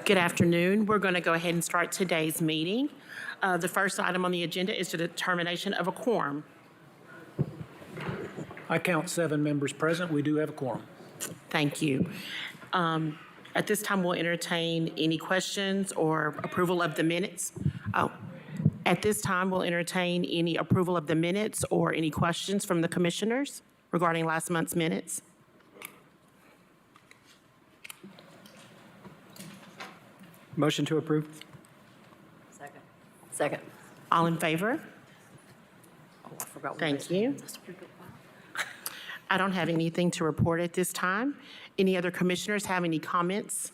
Good afternoon. We're going to go ahead and start today's meeting. The first item on the agenda is the determination of a quorum. I count 7 members present. We do have a quorum. Thank you. At this time, we'll entertain any questions or approval of the minutes. At this time, we'll entertain any approval of the minutes or any questions from the commissioners regarding last month's minutes. Motion to approve. Second. All in favor? Oh, I forgot. Thank you. I don't have anything to report at this time. Any other commissioners have any comments?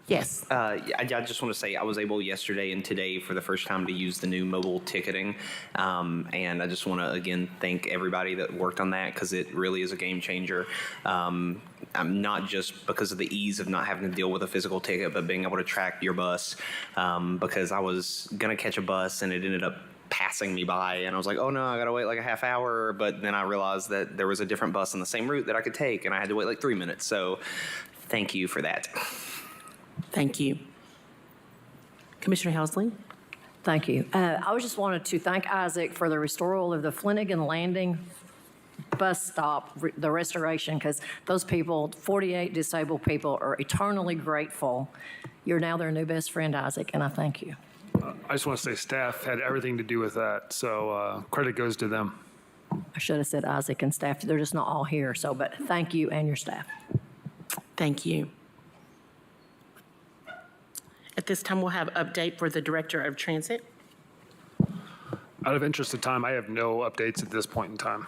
Yes. I just want to say I was able yesterday and today for the first time to use the new mobile ticketing. And I just want to, again, thank everybody that worked on that because it really is a game changer. I'm not just because of the ease of not having to deal with a physical ticket, but being able to track your bus because I was going to catch a bus and it ended up passing me by and I was like, oh no, I gotta wait like a half hour. But then I realized that there was a different bus on the same route that I could take and I had to wait like 3 minutes. So thank you for that. Thank you. Commissioner Helsley? Thank you. I just wanted to thank Isaac for the restoral of the Flanagan Landing bus stop, the restoration, because those people, 48 disabled people, are eternally grateful. You're now their new best friend, Isaac, and I thank you. I just want to say staff had everything to do with that, so credit goes to them. I should have said Isaac and staff. They're just not all here, but thank you and your staff. Thank you. At this time, we'll have update for the Director of Transit. Out of interest of time, I have no updates at this point in time.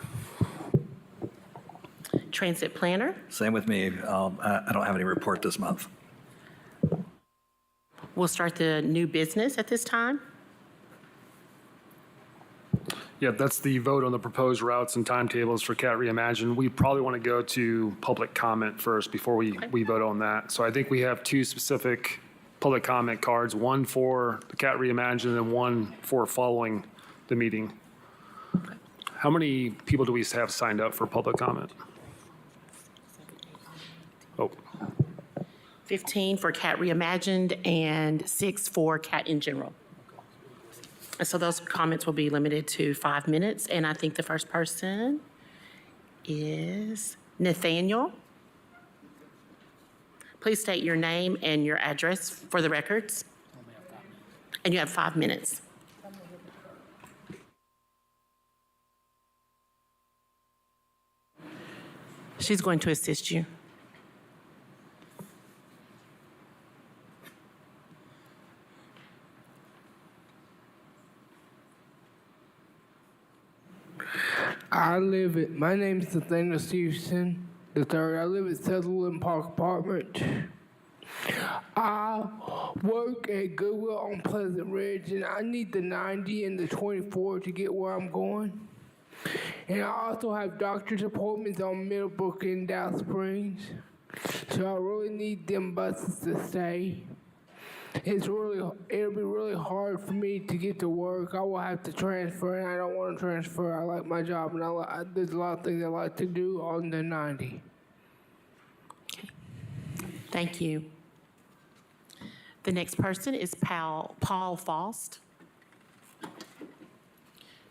Transit Planner. Same with me. I don't have any report this month. We'll start the new business at this time. Yeah, that's the vote on the proposed routes and timetables for CAT Reimagine. We probably want to go to public comment first before we vote on that. So I think we have 2 specific public comment cards, one for the CAT Reimagine and one for following the meeting. How many people do we have signed up for public comment? Oh. 15 for CAT Reimagined and 6 for CAT in general. And so those comments will be limited to 5 minutes. And I think the first person is Nathaniel. Please state your name and your address for the records. And you have 5 minutes. She's going to assist you. My name is Nathaniel Stevenson III. I live at Sutherland Park Apartment. I work at Goodwill on Pleasant Ridge, and I need the 90 and the 24 to get where I'm going. And I also have doctor's appointments on Middlebrook and Dallas Springs, so I really need them buses to stay. It'll be really hard for me to get to work. I will have to transfer, and I don't want to transfer. I like my job, and there's a lot of things I like to do on the 90. Okay. Thank you. The next person is Paul Faust.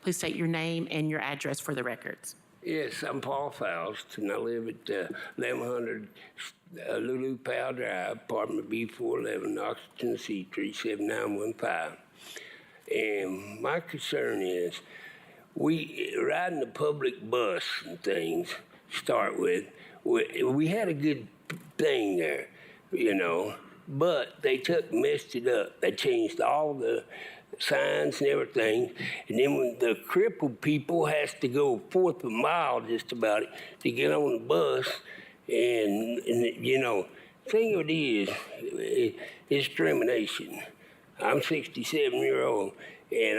Please state your name and your address for the records. Yes, I'm Paul Faust, and I live at 1100 Lulu Powell Drive, apartment B411, Knoxville, Tennessee, 37915. And my concern is we riding the public bus and things, start with, we had a good thing there, but they messed it up. They changed all the signs and everything, and then when the crippled people has to go 1/4 of a mile just about to get on the bus, and thing of it is discrimination. I'm 67 years old, and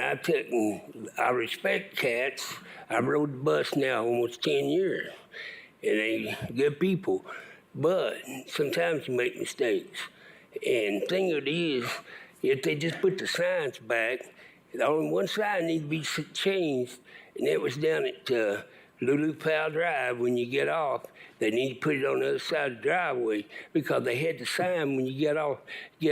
I respect cats. I rode the bus now almost 10 years, and they good people, but sometimes you make mistakes. And thing of it is, if they just put the signs back, only one sign needs to be changed, and it was down at Lulu Powell Drive, when you get off, they need to put it on the other side of the driveway because they had the sign when you get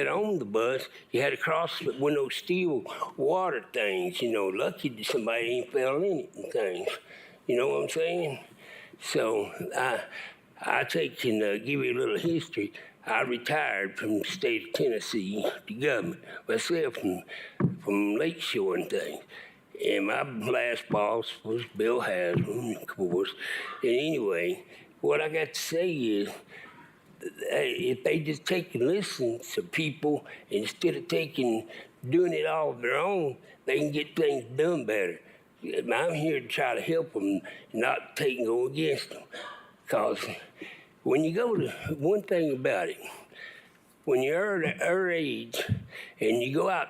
on the bus, you had to cross one of those steel water things, lucky that somebody ain't fell in it and things. You know what I'm saying? So I take and give you a little history. I retired from the state of Tennessee, the government, myself from Lakeshore and things. And my last boss was Bill Haslam, of course. And anyway, what I got to say is, if they just take and listen to people instead of doing it all of their own, they can get things done better. I'm here to try to help them, not take and go against them. Because when you go to, one thing about it, when you're our age and you go out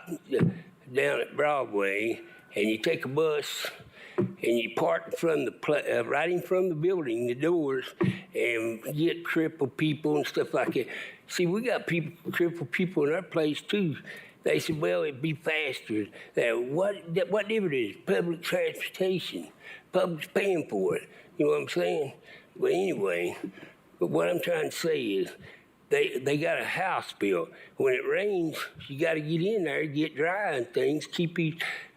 down at Broadway and you take a bus and you park in front of right in front of the building, the doors, and get crippled people and stuff like that. See, we got crippled people in our place too. They said, well, it'd be faster. What difference is public transportation? Public's paying for it. You know what I'm saying? But anyway, what I'm trying to say is they got a house built. When it rains, you got to get in there, get dry and things, keep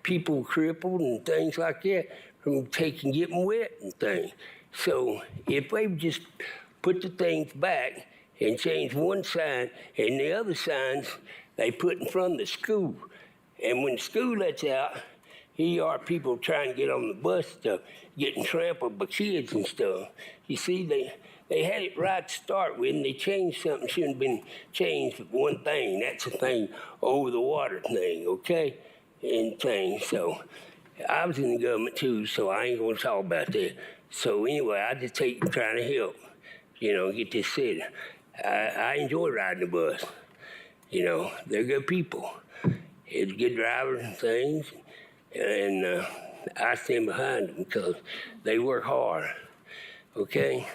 people crippled and things like that from getting wet and things. So if they just put the things back and change one sign and the other signs they put in front of the school, and when the school lets out, here are people trying to get on the bus stuff, getting trampled by kids and stuff. You see, they had it right to start with, and they changed something shouldn't have been changed with one thing. That's the thing over the water thing, okay? And things. So I was in the government too, so I ain't gonna talk about that. So anyway, I just trying to help, get this city. I enjoy riding the bus. They're good people. It's good drivers and things, and I stand behind them because they work hard, okay?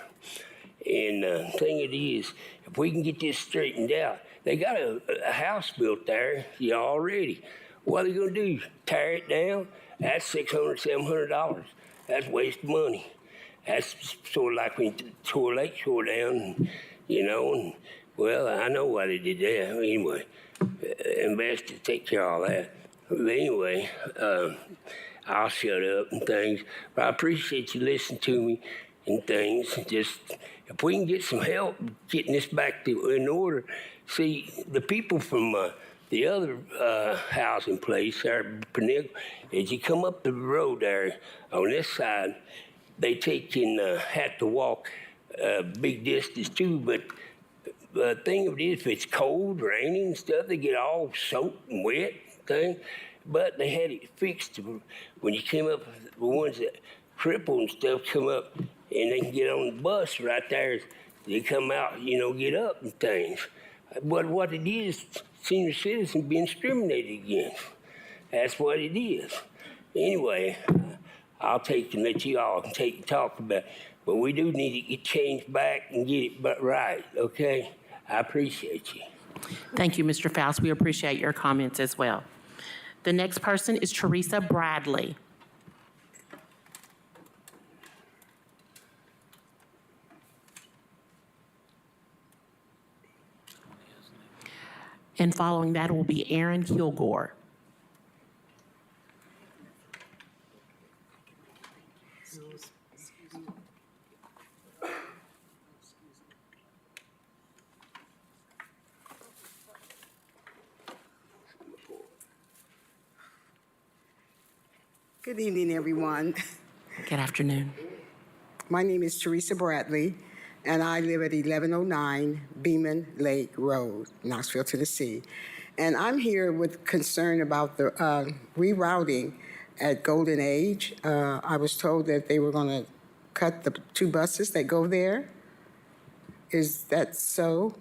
And the thing it is, if we can get this straightened out, they got a house built there already. What are they going to do? Tear it down? That's $600, $700. That's waste of money. That's sort of like when you tore Lakeshore down, and, well, I know why they did that. Anyway, investors take care of all that. But anyway, I'll shut up and things. But I appreciate you listening to me and things. Just, if we can get some help getting this back in order. See, the people from the other housing place there, as you come up the road there on this side, they take and have to walk a big distance too. But the thing of it is, if it's cold, raining and stuff, they get all soaked and wet thing. But they had it fixed when you came up, the ones that crippled and stuff come up and they can get on the bus right there. They come out, get up and things. But what it is, senior citizens being discriminated against. That's what it is. Anyway, I'll take and let you all talk about it. But we do need to get changed back and get it right, okay? I appreciate you. Thank you, Mr. Faust. We appreciate your comments as well. The next person is Teresa Bradley. And following that will be Aaron Kilgore. Good evening, everyone. Good afternoon. My name is Teresa Bradley, and I live at 1109 Beeman Lake Road, Knoxville, Tennessee. And I'm here with concern about the rerouting at Golden Age. I was told that they were going to cut the 2 buses that go there. Is that so?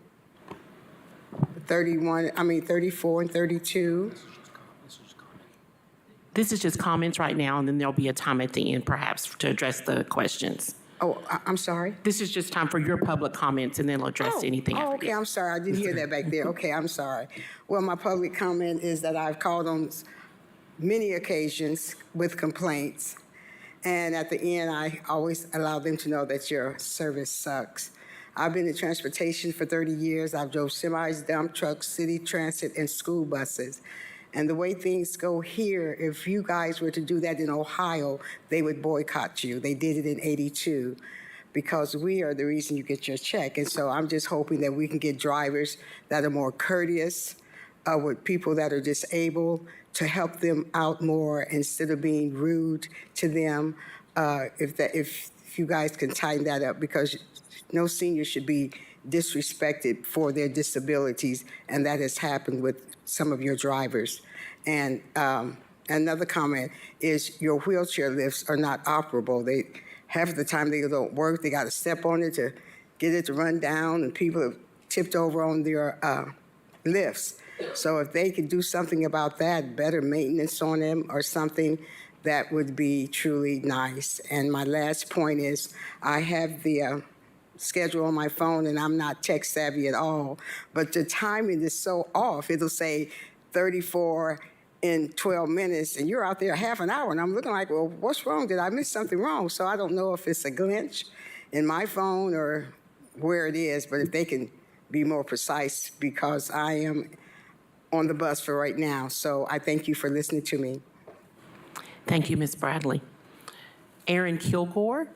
34 and 32. This is just comments right now, and then there'll be a time at the end, perhaps, to address the questions. Oh, I'm sorry? This is just time for your public comments, and then we'll address anything after. Okay, I'm sorry. I didn't hear that back there. Okay, I'm sorry. Well, my public comment is that I've called on many occasions with complaints And at the end, I always allow them to know that your service sucks. I've been in transportation for 30 years. I've drove semis, dump trucks, city transit, and school buses. And the way things go here, if you guys were to do that in Ohio, they would boycott you. They did it in '82 because we are the reason you get your check. And so I'm just hoping that we can get drivers that are more courteous with people that are disabled to help them out more instead of being rude to them. If you guys can tighten that up, because no senior should be disrespected for their disabilities, and that has happened with some of your drivers. And another comment is your wheelchair lifts are not operable. Half of the time they don't work. They got to step on it to get it to run down, and people have tipped over on their lifts. So if they could do something about that, better maintenance on them or something, that would be truly nice. And my last point is I have the schedule on my phone, and I'm not tech savvy at all, but the timing is so off. It'll say 34 in 12 minutes, and you're out there half an hour, and I'm looking like, well, what's wrong? Did I miss something wrong? So I don't know if it's a glitch in my phone or where it is, but if they can be more precise, because I am on the bus for right now. So I thank you for listening to me. Thank you, Ms. Bradley. Aaron Kilgore.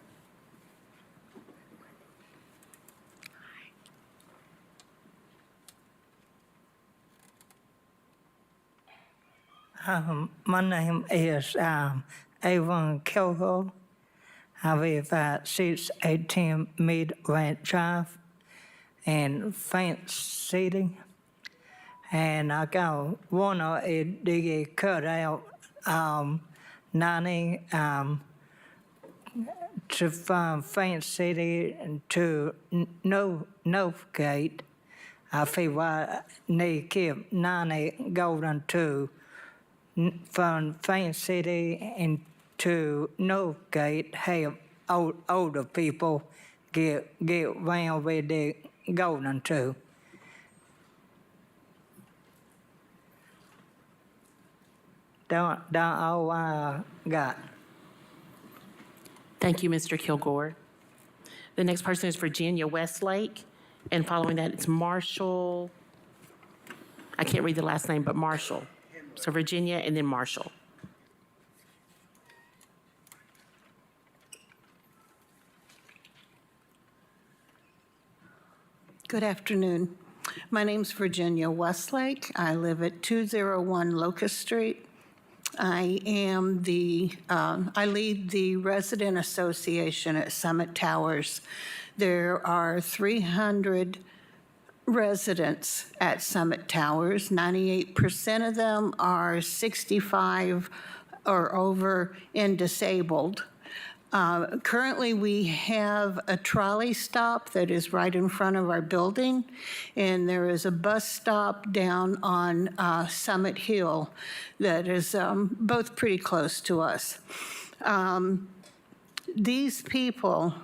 My name is Avon Kilgore. I live at 618 Mid Ranch Drive in Fence City. And I got one of it to cut out 90 to from Fence City to Northgate. I feel I need to keep 90 going to from Fence City into Northgate, have older people get around where they're going to. That's all I got. Thank you, Mr. Kilgore. The next person is Virginia Westlake, and following that, it's Marshall. I can't read the last name, but Marshall. So Virginia and then Marshall. Good afternoon. My name's Virginia Westlake. I live at 201 Locust Street. I am I lead the resident association at Summit Towers. There are 300 residents at Summit Towers. 98% of them are 65 or over and disabled. Currently, we have a trolley stop that is right in front of our building, and there is a bus stop down on Summit Hill that is both pretty close to us. These people,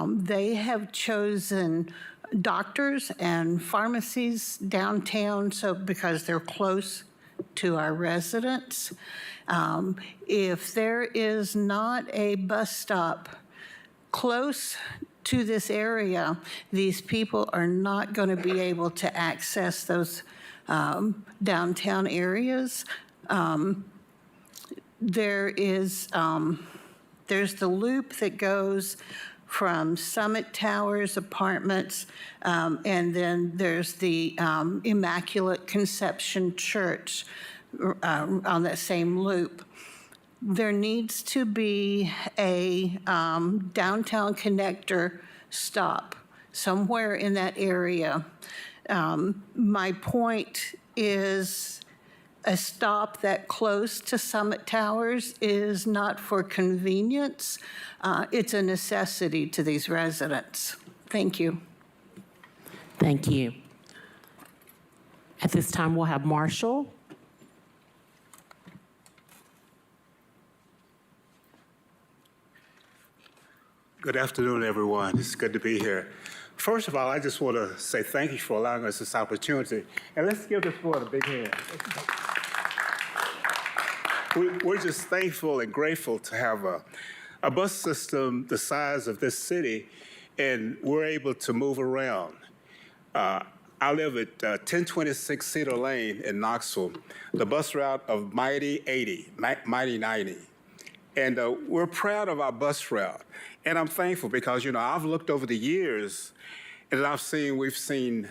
they have chosen doctors and pharmacies downtown, so because they're close to our residents. If there is not a bus stop close to this area, these people are not going to be able to access those downtown areas. There's the loop that goes from Summit Towers Apartments, and then there's the Immaculate Conception Church on that same loop. There needs to be a downtown connector stop somewhere in that area. My point is a stop that close to Summit Towers is not for convenience. It's a necessity to these residents. Thank you. Thank you. At this time, we'll have Marshall. Good afternoon, everyone. It's good to be here. First of all, I just want to say thank you for allowing us this opportunity. And let's give this board a big hand. we're just thankful and grateful to have a bus system the size of this city, and we're able to move around. I live at 1026 Cedar Lane in Knoxville, the bus route of Mighty 80, Mighty 90. And we're proud of our bus route. And I'm thankful because, I've looked over the years and we've seen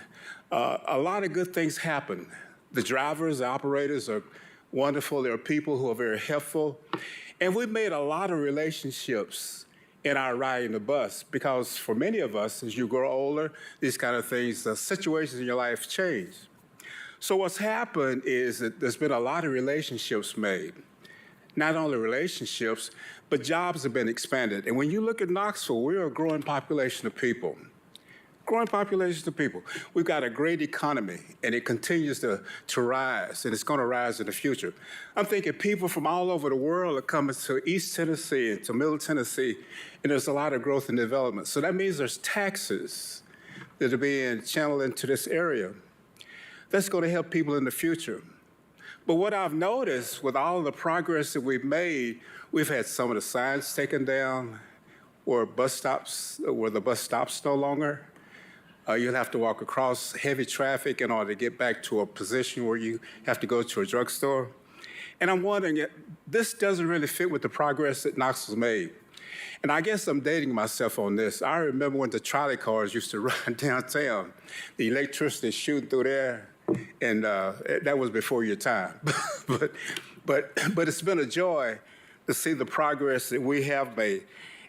a lot of good things happen. The drivers, the operators are wonderful. There are people who are very helpful. And we've made a lot of relationships in our riding the bus because for many of us, as you grow older, these kind of things, the situations in your life change. So what's happened is that there's been a lot of relationships made. Not only relationships, but jobs have been expanded. And when you look at Knoxville, we're a growing population of people. Growing populations of people. We've got a great economy, and it continues to rise, and it's going to rise in the future. I'm thinking people from all over the world are coming to East Tennessee and to Middle Tennessee, and there's a lot of growth and development. So that means there's taxes that are being channeled into this area. That's going to help people in the future. But what I've noticed with all the progress that we've made, we've had some of the signs taken down where the bus stops no longer. You'll have to walk across heavy traffic in order to get back to a position where you have to go to a drugstore. And I'm wondering, this doesn't really fit with the progress that Knoxville's made. And I guess I'm dating myself on this. I remember when the trolley cars used to run downtown, the electricity shooting through there, and that was before your time. but it's been a joy to see the progress that we have made.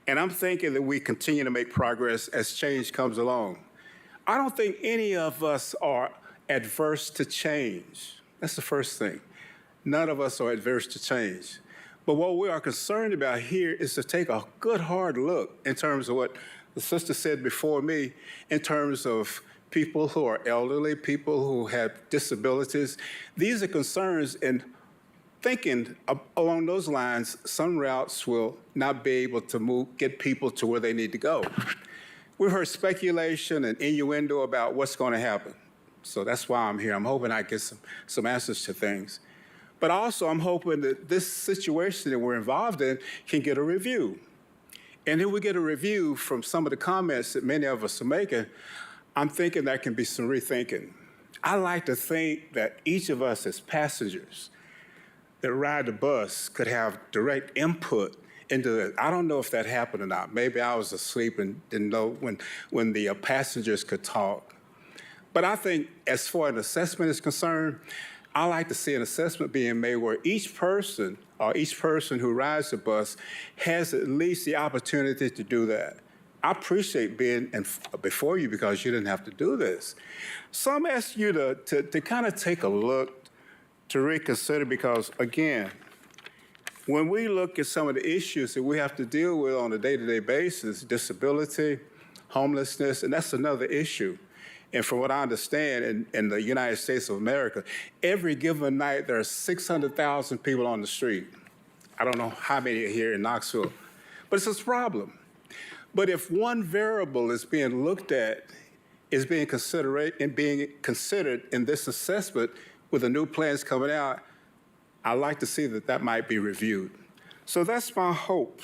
And I'm thinking that we continue to make progress as change comes along. I don't think any of us are adverse to change. That's the first thing. None of us are adverse to change. But what we are concerned about here is to take a good hard look in terms of what the sister said before me, in terms of people who are elderly, people who have disabilities. These are concerns, and thinking along those lines, some routes will not be able to get people to where they need to go. We've heard speculation and innuendo about what's going to happen. So that's why I'm here. I'm hoping I get some answers to things. But also, I'm hoping that this situation that we're involved in can get a review. And if we get a review from some of the comments that many of us are making, I'm thinking there can be some rethinking. I like to think that each of us as passengers that ride the bus could have direct input into it. I don't know if that happened or not. Maybe I was asleep and didn't know when the passengers could talk. But I think as far as an assessment is concerned, I like to see an assessment being made where each person who rides the bus has at least the opportunity to do that. I appreciate being before you because you didn't have to do this. So I'm asking you to kind of take a look, to reconsider, because again, when we look at some of the issues that we have to deal with on a day-to-day basis, disability, homelessness, and that's another issue. And from what I understand, in the United States of America, every given night there are 600,000 people on the street. I don't know how many are here in Knoxville, but it's a problem. But if one variable is being looked at, is being considered in this assessment with the new plans coming out, I'd like to see that might be reviewed. So that's my hope,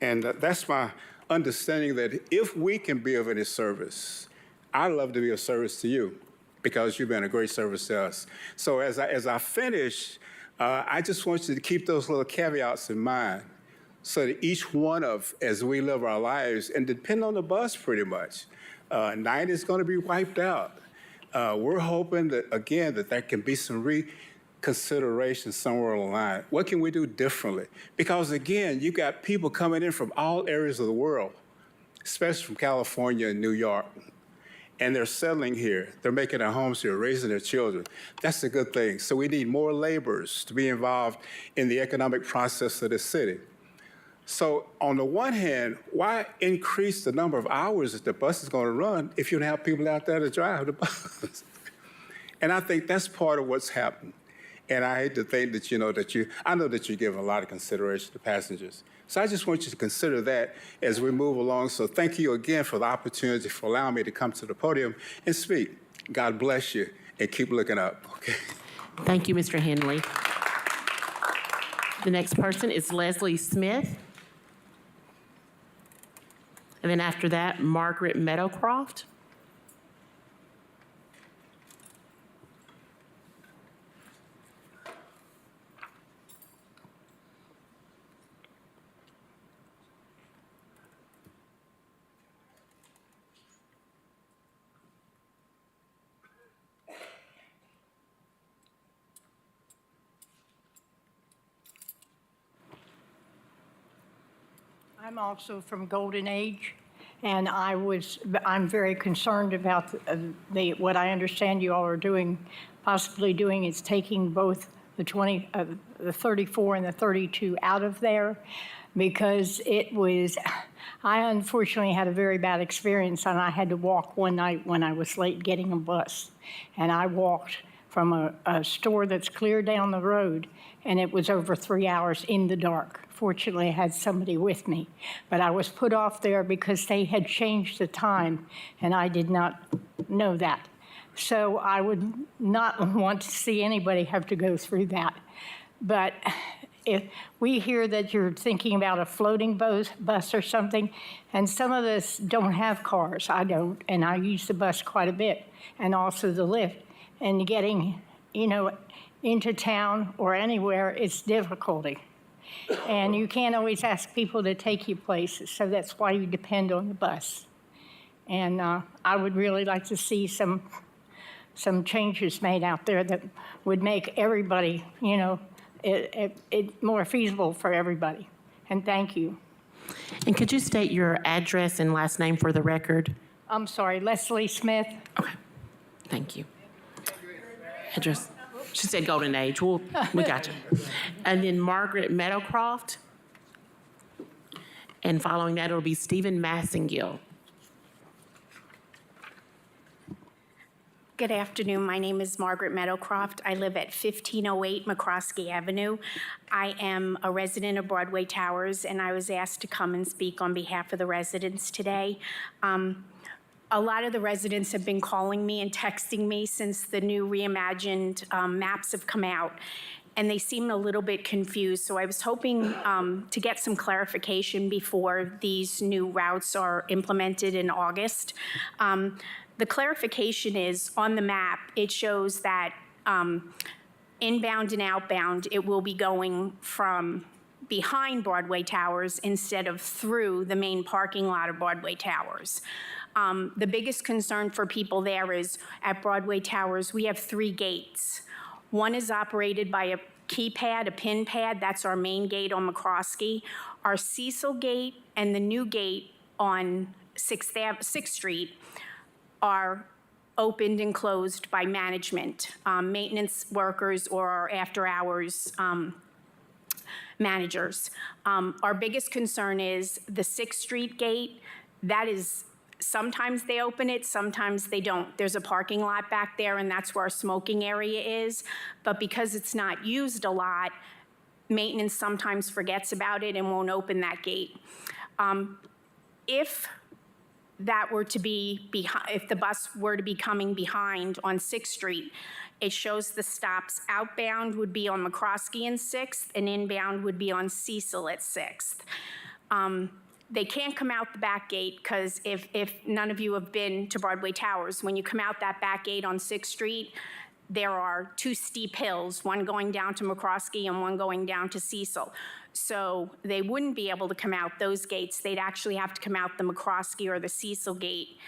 and that's my understanding that if we can be of any service, I'd love to be of service to you because you've been a great service to us. So as I finish, I just want you to keep those little caveats in mind so that each one of, as we live our lives, and depend on the bus pretty much, night is going to be wiped out. We're hoping that, again, that there can be some reconsideration somewhere along the line. What can we do differently? Because, again, you got people coming in from all areas of the world, especially from California and New York, and they're settling here. They're making their homes here, raising their children. That's a good thing. So we need more laborers to be involved in the economic process of this city. So on the one hand, why increase the number of hours that the bus is going to run if you don't have people out there to drive the bus? And I think that's part of what's happened. And I hate to think that I know that you give a lot of consideration to passengers. So I just want you to consider that as we move along. So thank you again for the opportunity for allowing me to come to the podium and speak. God bless you, and keep looking up, okay? Thank you, Mr. Henley. The next person is Leslie Smith. And then after that, Margaret Meadowcroft. I'm also from Golden Age, and I'm very concerned about what I understand you all are doing, possibly doing is taking both the 34 and the 32 out of there, because I unfortunately had a very bad experience, and I had to walk one night when I was late getting a bus, and I walked from a store that's clear down the road, and it was over 3 hours in the dark. Fortunately, I had somebody with me, but I was put off there because they had changed the time, and I did not know that. So I would not want to see anybody have to go through that. But if we hear that you're thinking about a floating bus or something, and some of us don't have cars, I don't, and I use the bus quite a bit, and also the lift, and getting, into town or anywhere, it's difficulty. And you can't always ask people to take you places, so that's why you depend on the bus. And I would really like to see some changes made out there that would make everybody, it more feasible for everybody. And thank you. And could you state your address and last name for the record? I'm sorry, Leslie Smith. Okay, thank you. Address. She said Golden Age. Well, we got you. And then Margaret Meadowcroft. And following that, it'll be Stephen Massengill. Good afternoon. My name is Margaret Meadowcroft. I live at 1508 McCroskey Avenue. I am a resident of Broadway Towers, and I was asked to come and speak on behalf of the residents today. A lot of the residents have been calling me and texting me since the new reimagined maps have come out, and they seem a little bit confused. So I was hoping to get some clarification before these new routes are implemented in August. The clarification is, on the map, it shows that inbound and outbound, it will be going from behind Broadway Towers instead of through the main parking lot of Broadway Towers. The biggest concern for people there is at Broadway Towers, we have 3 gates. One is operated by a keypad, a pin pad. That's our main gate on McCroskey. Our Cecil gate and the new gate on 6th Street are opened and closed by management, maintenance workers or our after-hours managers. Our biggest concern is the 6th Street gate. That is, sometimes they open it, sometimes they don't. There's a parking lot back there, and that's where our smoking area is. But because it's not used a lot, maintenance sometimes forgets about it and won't open that gate. If that were to be if the bus were to be coming behind on 6th Street, it shows the stops outbound would be on McCroskey and 6th, and inbound would be on Cecil at 6th. They can't come out the back gate because if none of you have been to Broadway Towers, when you come out that back gate on 6th Street, there are 2 steep hills, one going down to McCroskey and one going down to Cecil. So they wouldn't be able to come out those gates. They'd actually have to come out the McCroskey or the Cecil gate.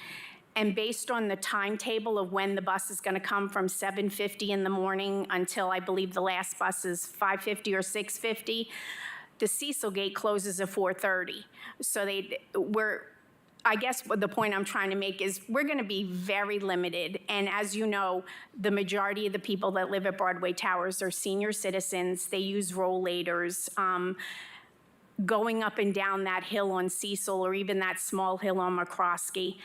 And based on the timetable of when the bus is going to come from 7:50 in the morning until I believe the last bus is 5:50 or 6:50, the Cecil gate closes at 4:30. So I guess what the point I'm trying to make is we're going to be very limited. And as you know, the majority of the people that live at Broadway Towers are senior citizens. They use rollators. Going up and down that hill on Cecil or even that small hill on McCroskey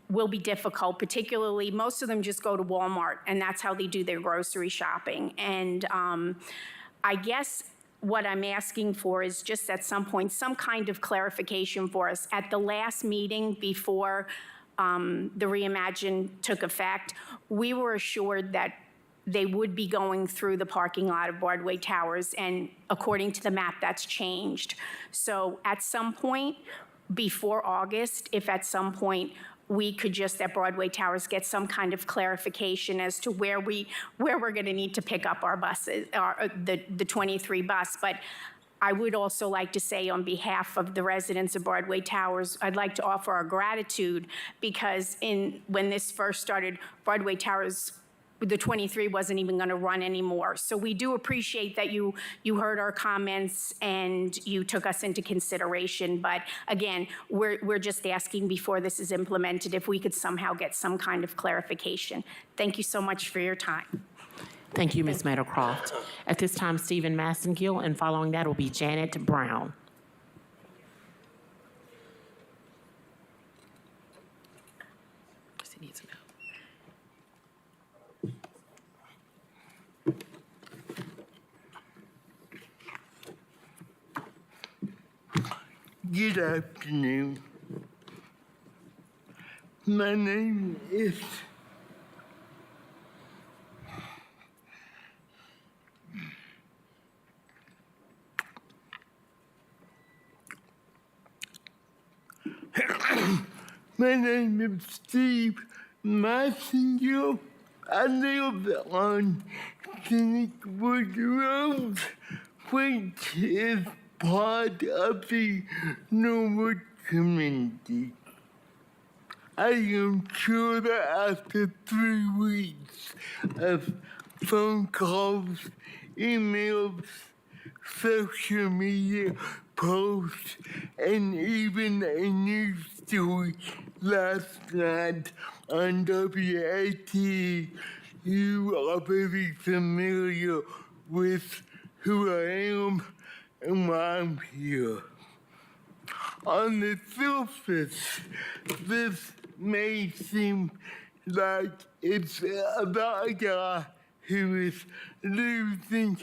will be difficult, particularly most of them just go to Walmart, and that's how they do their grocery shopping. And I guess what I'm asking for is just at some point, some kind of clarification for us. At the last meeting before the Reimagine took effect, we were assured that they would be going through the parking lot of Broadway Towers, and according to the map, that's changed. So at some point before August, if at some point we could just at Broadway Towers get some kind of clarification as to where we're going to need to pick up our buses, the 23 bus. But I would also like to say on behalf of the residents of Broadway Towers, I'd like to offer our gratitude because when this first started, Broadway Towers, the 23 wasn't even going to run anymore. So we do appreciate that you heard our comments and you took us into consideration. But again, we're just asking before this is implemented if we could somehow get some kind of clarification. Thank you so much for your time. Thank you, Ms. Meadowcroft. At this time, Stephen Massengill, and following that will be Janet Brown. Good afternoon. My name is Steve Massengill. I live on Cynicwood Road, which is part of the Norwood community. I am sure that after 3 weeks of phone calls, emails, social media posts, and even a news story last night on WAT, you are very familiar with who I am and why I'm here. On the surface, this may seem like it's about a guy who is losing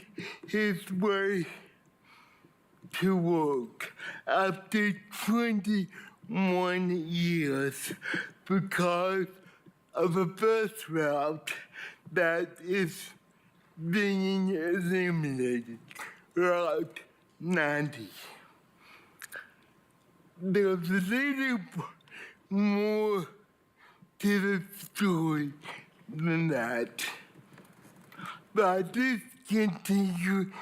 his way to work after 21 years because of a bus route that is being eliminated, Route 90. There's a little more to the story than that. By discontinuing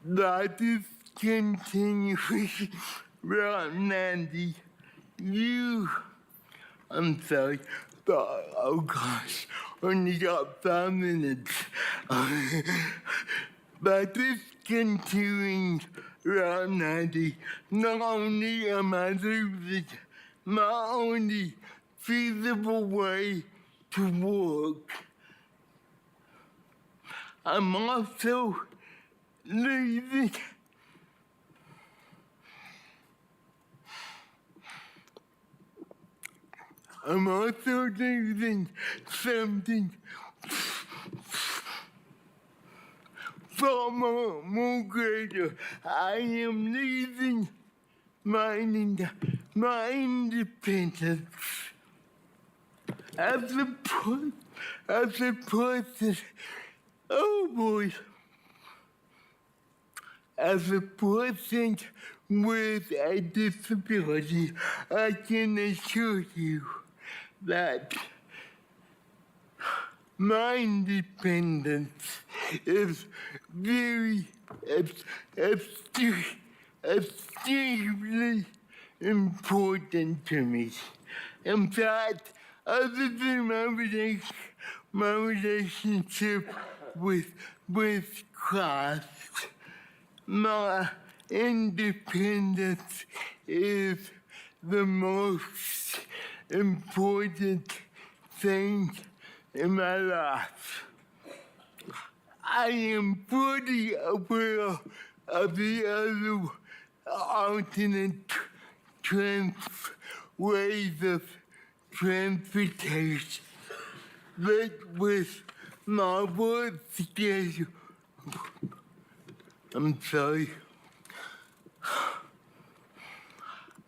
Route 90, I'm sorry, but oh gosh, only got 5 minutes. By discontinuing Route 90, not only am I losing my only feasible way to work, I'm also losing something far more greater. I am losing my independence as a person. Oh boy. As a person with a disability, I can assure you that my independence is very extremely important to me. In fact, other than my relationship with Christ, my independence is the most important thing in my life. I am fully aware of the other alternate ways of transportation, but with my work schedule, I'm sorry.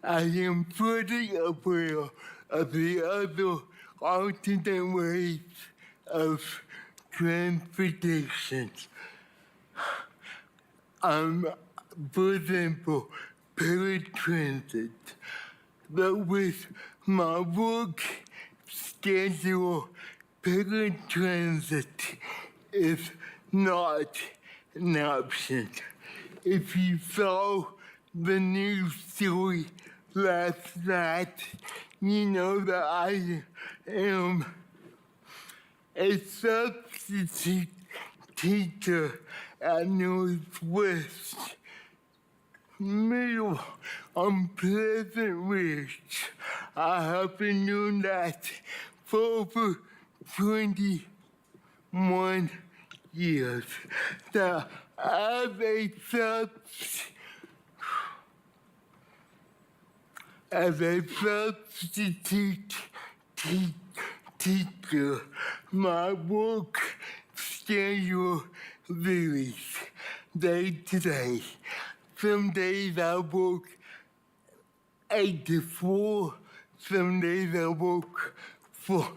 I am fully aware of the other alternate ways of transportation. For example, public transit. But with my work schedule, public transit is not an option. If you saw the news story last night, you know that I am a substitute teacher at Northwest Middle on Pleasant Ridge. I have been doing that for over 21 years. Now, as a substitute teacher, my work schedule varies day to day. Some days I work 8 to 4. Some days I work 12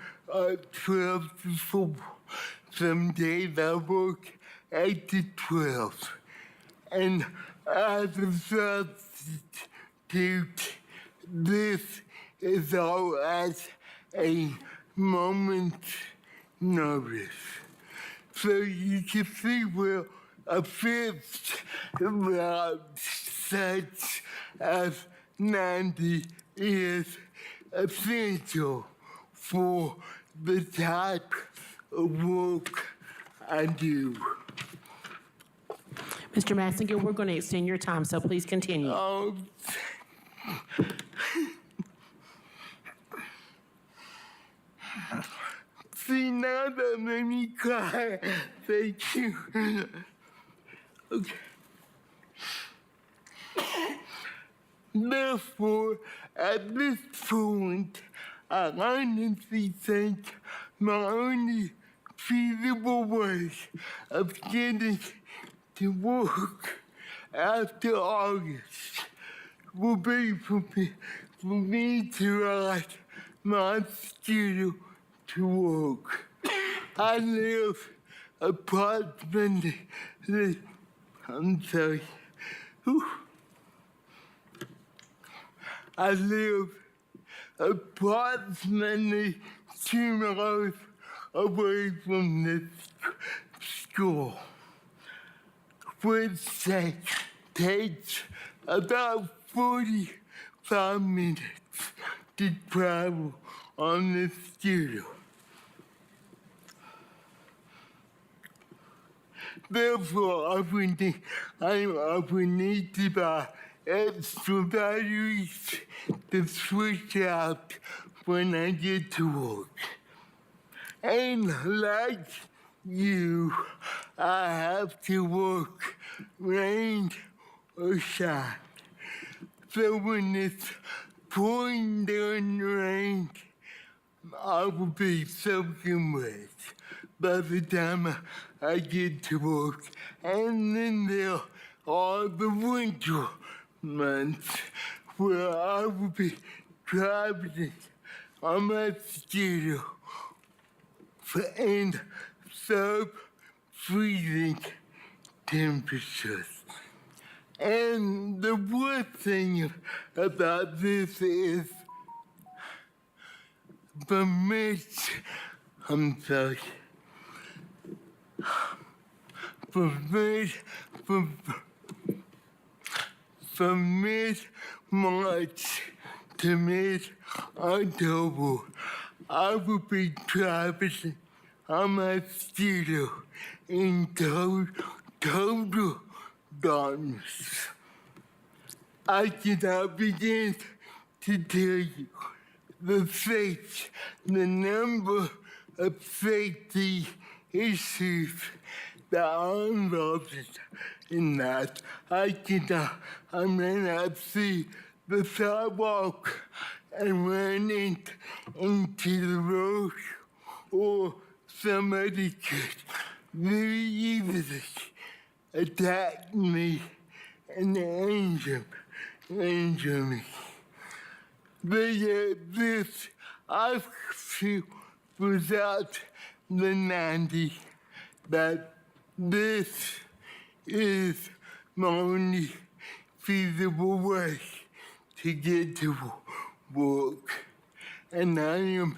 to 4. Some days I work 8 to 12. And as a substitute, this is all at a moment's notice. So you can see where a fixed route such as 90 is essential for the type of work I do. Mr. Massinger, we're going to extend your time, so please continue. See, now that made me cry. Thank you. Okay. Therefore, at this point, I honestly think my only feasible way of getting to work after August will be for me to write my schedule to work. I live approximately, I live approximately 2 miles away from this school, which takes about 45 minutes to travel on this schedule. Therefore, I would need to buy extra batteries to switch out when I get to work. And like you, I have to work rain or shine. So when it's pouring down rain, I will be soaking wet by the time I get to work. And then there are the winter months where I will be traveling on my schedule and sub-freezing temperatures. And the worst thing about this is for mid-March to mid-October, I will be traveling on my schedule in total darkness. I cannot begin to tell you the number of safety issues that are involved in that. I may not see the sidewalk and run into the road, or somebody could very easily attack me and injure me. But yet I feel without the 90, but this is my only feasible way to get to work, and I am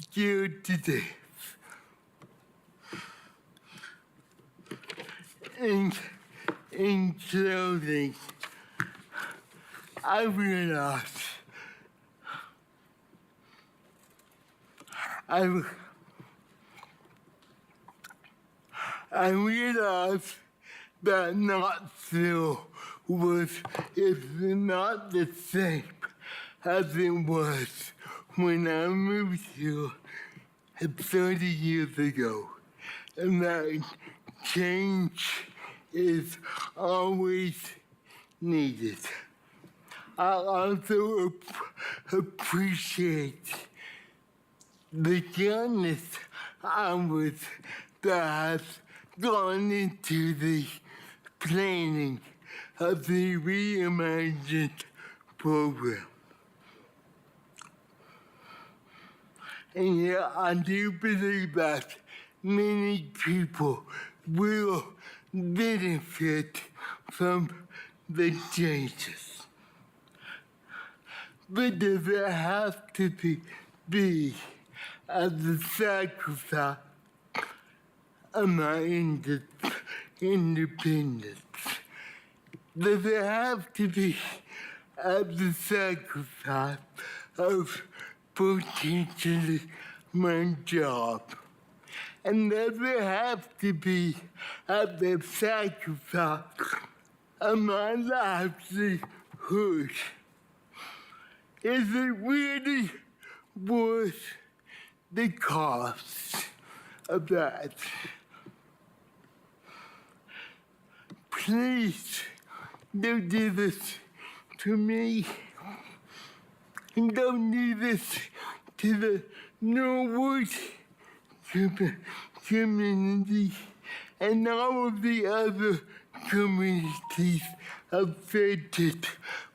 scared to death. In closing, I realize that Knoxville is not the same as it was when I moved here 30 years ago, and that change is always needed. I also appreciate the countless hours that have gone into the planning of the reimagined program. And yet I do believe that many people will benefit from the changes. But does it have to be at the sacrifice of my independence? Does it have to be at the sacrifice of potentially my job? And does it have to be at the sacrifice of my livelihood? Is it really worth the cost of that? Please don't do this to me. And don't do this to the Norwood community and all of the other communities affected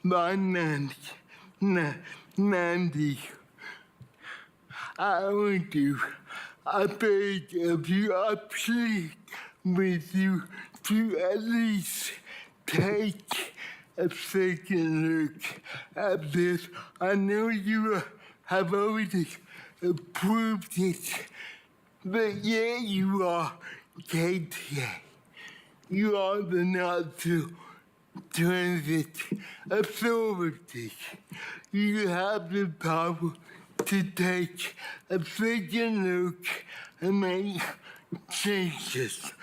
by 90. I beg of you, I plead with you to at least take a second look at this. I know you have already approved it, but yet you are KTA. You are the Knoxville Transit Authority. You have the power to take a second look and make changes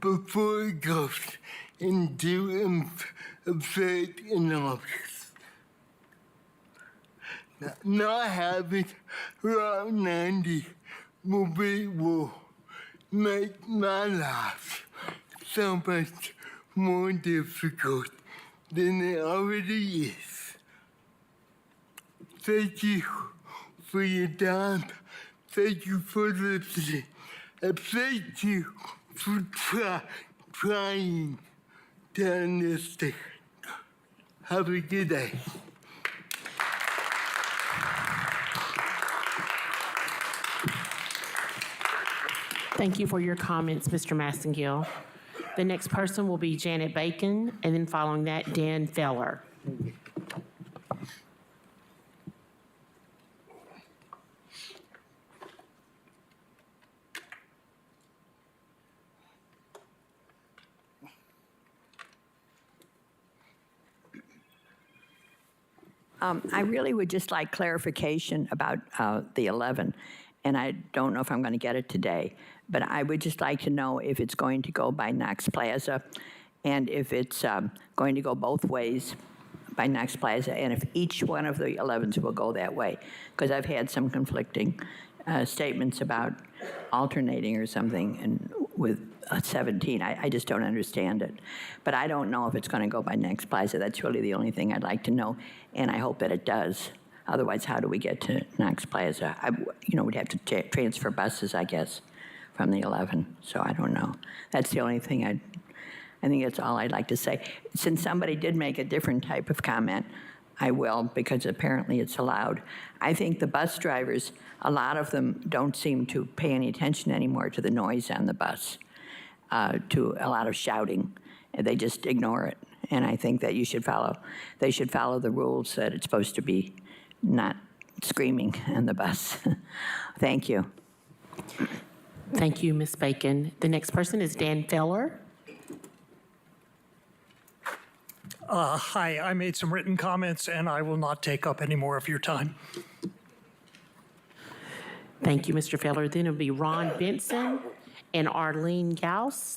before it goes into effect in August. Not having Route 90 will make my life so much more difficult than it already is. Thank you for your time. Thank you for listening. And thank you for trying to understand. Have a good day. Thank you for your comments, Mr. Massengill. The next person will be Janet Bacon, and then following that, Dan Feller. I really would just like clarification about the 11, and I don't know if I'm going to get it today, but I would just like to know if it's going to go by Knox Plaza, and if it's going to go both ways by Knox Plaza, and if each one of the 11s will go that way, because I've had some conflicting statements about alternating or something, and with 17, I just don't understand it. But I don't know if it's going to go by Knox Plaza. That's really the only thing I'd like to know, and I hope that it does. Otherwise, how do we get to Knox Plaza? We'd have to transfer buses, I guess, from the 11. So I don't know. That's the only thing I think that's all I'd like to say. Since somebody did make a different type of comment, I will, because apparently it's allowed. I think the bus drivers, a lot of them don't seem to pay any attention anymore to the noise on the bus, to a lot of shouting. And they just ignore it. And I think that they should follow the rules that it's supposed to be not screaming on the bus. Thank you. Thank you, Ms. Bacon. The next person is Dan Feller. Hi, I made some written comments, and I will not take up any more of your time. Thank you, Mr. Feller. Then it'll be Ron Benson and Arlene Gauss.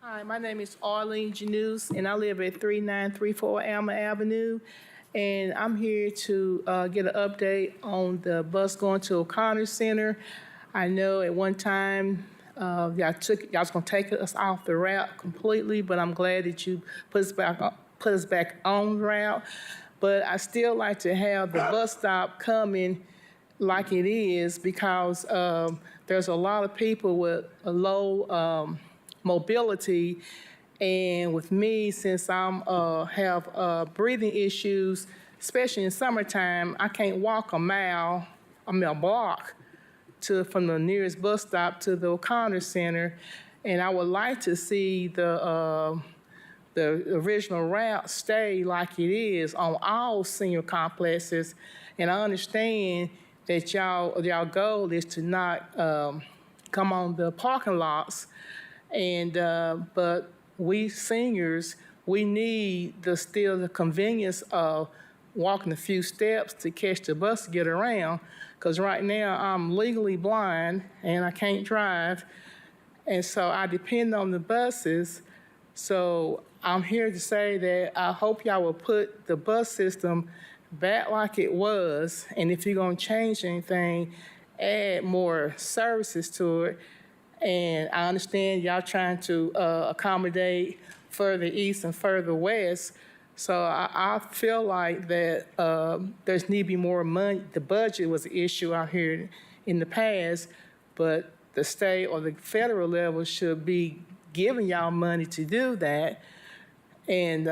Hi, my name is Arlene Janus, and I live at 3934 Alma Avenue. And I'm here to get an update on the bus going to O'Connor Center. I know at one time y'all was gonna take us off the route completely, but I'm glad that you put us back on route. But I still like to have the bus stop coming like it is, because there's a lot of people with a low mobility, and with me, since I'm have breathing issues, especially in summertime, I can't walk a block from the nearest bus stop to the O'Connor Center, and I would like to see the original route stay like it is on all senior complexes. And I understand that y'all goal is to not come on the parking lots. And but we seniors, we need still the convenience of walking a few steps to catch the bus to get around. Because right now I'm legally blind and I can't drive, and so I depend on the buses. So I'm here to say that I hope y'all will put the bus system back like it was, and if you're gonna change anything, add more services to it. And I understand y'all trying to accommodate further east and further west. So I feel like that there's need to be more money. The budget was an issue out here in the past, but the state or the federal level should be giving y'all money to do that. And